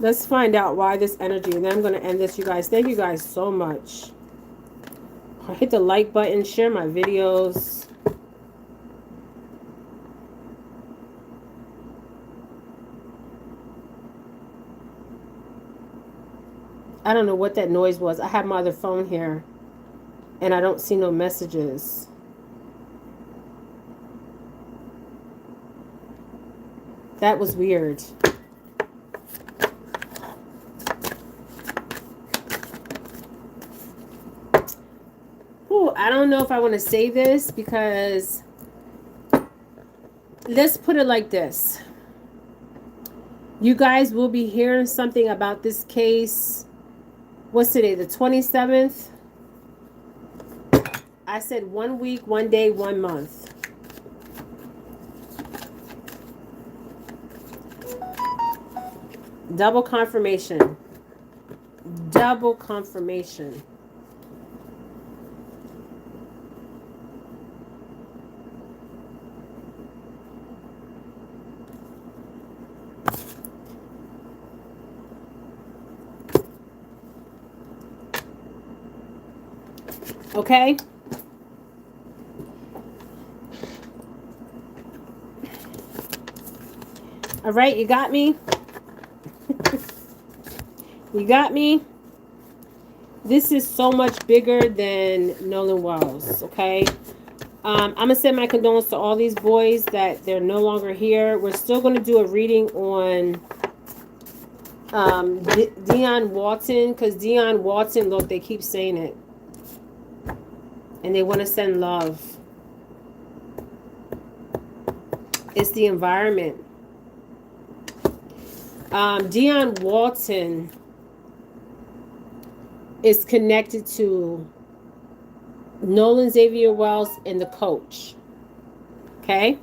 Speaker 1: Let's find out why this energy. And then I'm going to end this, you guys. Thank you guys so much. Hit the like button. Share my videos. I don't know what that noise was. I have my other phone here. And I don't see no messages. That was weird. Ooh, I don't know if I want to say this because let's put it like this. You guys will be hearing something about this case. What's today? The 27th? I said 1 week, 1 day, 1 month. Double confirmation. Double confirmation. Okay? All right, you got me? You got me? This is so much bigger than Nolan Wells, okay? I'm going to send my condolences to all these boys that they're no longer here. We're still going to do a reading on Deion Walton, because Deion Walton, look, they keep saying it. And they want to send love. It's the environment. Deion Walton is connected to Nolan Xavier Wells and the coach. Okay?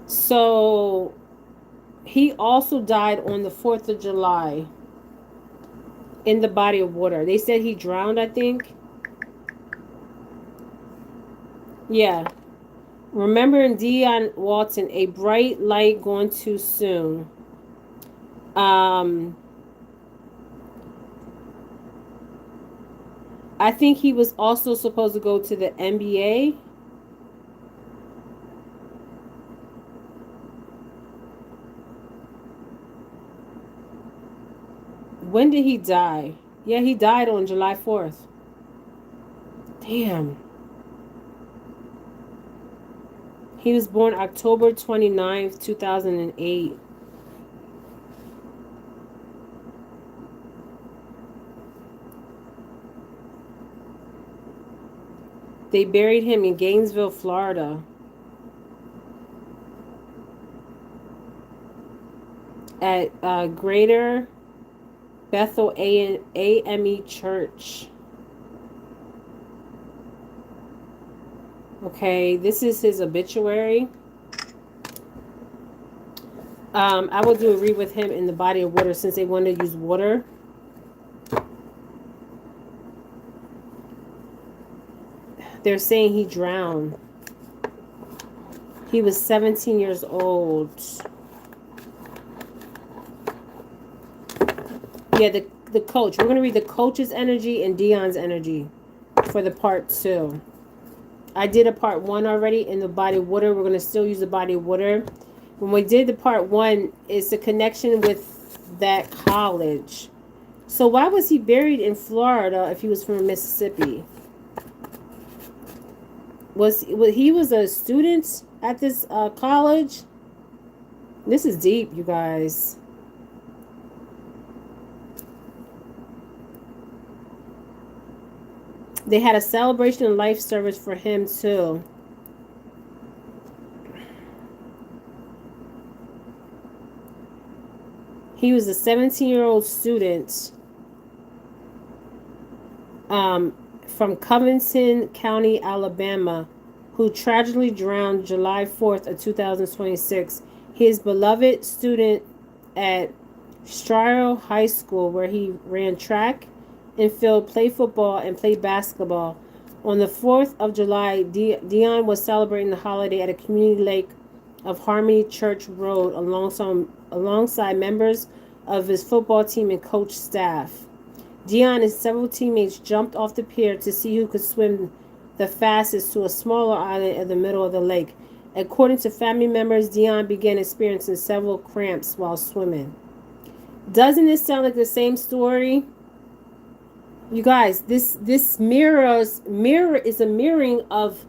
Speaker 1: So he also died on the 4th of July in the body of water. They said he drowned, I think. Yeah. Remembering Deion Walton, a bright light gone too soon. I think he was also supposed to go to the NBA. When did he die? Yeah, he died on July 4th. Damn. He was born October 29th, 2008. They buried him in Gainesville, Florida. At Greater Bethel AME Church. Okay, this is his obituary. I will do a read with him in the body of water since they wanted to use water. They're saying he drowned. He was 17 years old. Yeah, the coach. We're going to read the coach's energy and Deion's energy for the part 2. I did a part 1 already in the body of water. We're going to still use the body of water. When we did the part 1, it's a connection with that college. So why was he buried in Florida if he was from Mississippi? He was a student at this college? This is deep, you guys. They had a celebration and life service for him too. He was a 17-year-old student from Covington County, Alabama, who tragically drowned July 4th of 2026 His beloved student at Stryer High School, where he ran track and field, played football, and played basketball. On the 4th of July, Deion was celebrating the holiday at a community lake of Harmony Church Road alongside members of his football team and coach staff. Deion and several teammates jumped off the pier to see who could swim the fastest to a smaller island in the middle of the lake. According to family members, Deion began experiencing several cramps while swimming. Doesn't this sound like the same story? You guys, this mirror is a mirroring of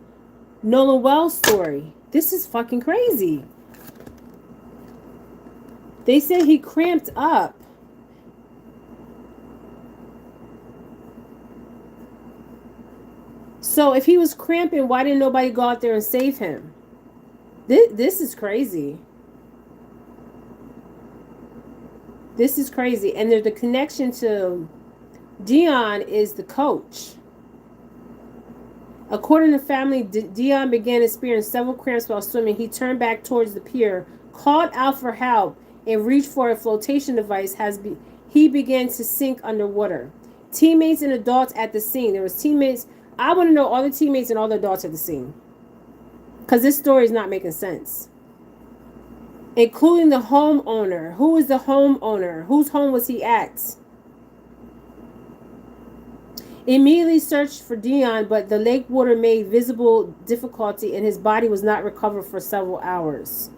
Speaker 1: Nolan Wells' story. This is fucking crazy. They said he cramped up. So if he was cramping, why didn't nobody go out there and save him? This is crazy. This is crazy. And there's the connection to Deion is the coach. According to family, Deion began experiencing several cramps while swimming. He turned back towards the pier, called out for help, and reached for a flotation device. He began to sink underwater. Teammates and adults at the scene. There was teammates. I want to know all the teammates and all the adults at the scene, because this story is not making sense. Including the homeowner. Who is the homeowner? Whose home was he at? Immediately searched for Deion, but the lake water made visible difficulty and his body was not recovered for several hours.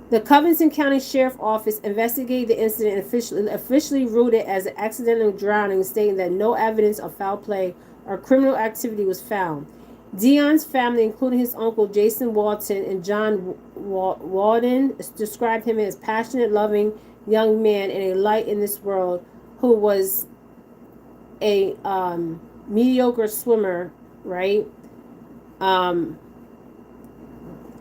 Speaker 1: The Covington County Sheriff's Office investigated the incident and officially ruled it as an accidental drowning, stating that no evidence of foul play or criminal activity was found. Deion's family, including his uncle Jason Walton and John Walton, described him as a passionate, loving young man and a light in this world who was a mediocre swimmer, right?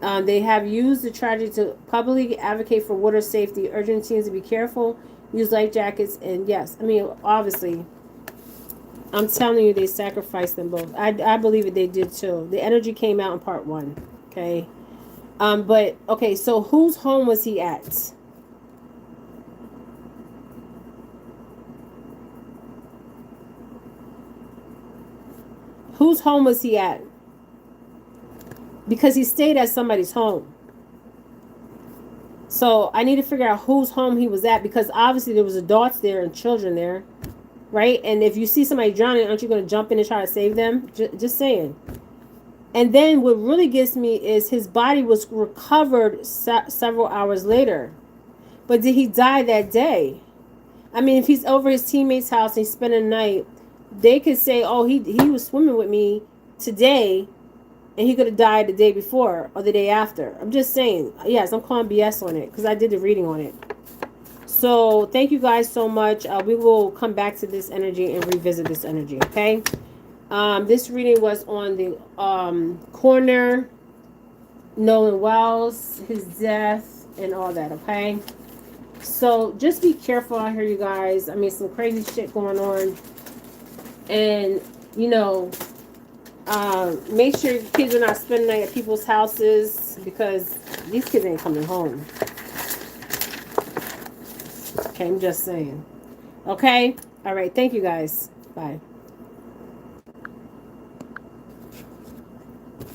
Speaker 1: They have used the tragedy to publicly advocate for water safety, urging teens to be careful, use life jackets, and yes, I mean, obviously, I'm telling you, they sacrificed them both. I believe it, they did too. The energy came out in part 1, okay? But, okay, so whose home was he at? Whose home was he at? Because he stayed at somebody's home. So I need to figure out whose home he was at, because obviously there was adults there and children there, right? And if you see somebody drowning, aren't you going to jump in and try to save them? Just saying. And then what really gets me is his body was recovered several hours later. But did he die that day? I mean, if he's over his teammate's house and he's spending the night, they could say, oh, he was swimming with me today, and he could have died the day before or the day after. I'm just saying. Yes, I'm calling BS on it because I did the reading on it. So thank you guys so much. We will come back to this energy and revisit this energy, okay? This reading was on the corner, Nolan Wells, his death, and all that, okay? So just be careful out here, you guys. I mean, some crazy shit going on. And, you know, make sure your kids are not spending the night at people's houses, because these kids ain't coming home. Okay, I'm just saying. Okay? All right. Thank you, guys. Bye.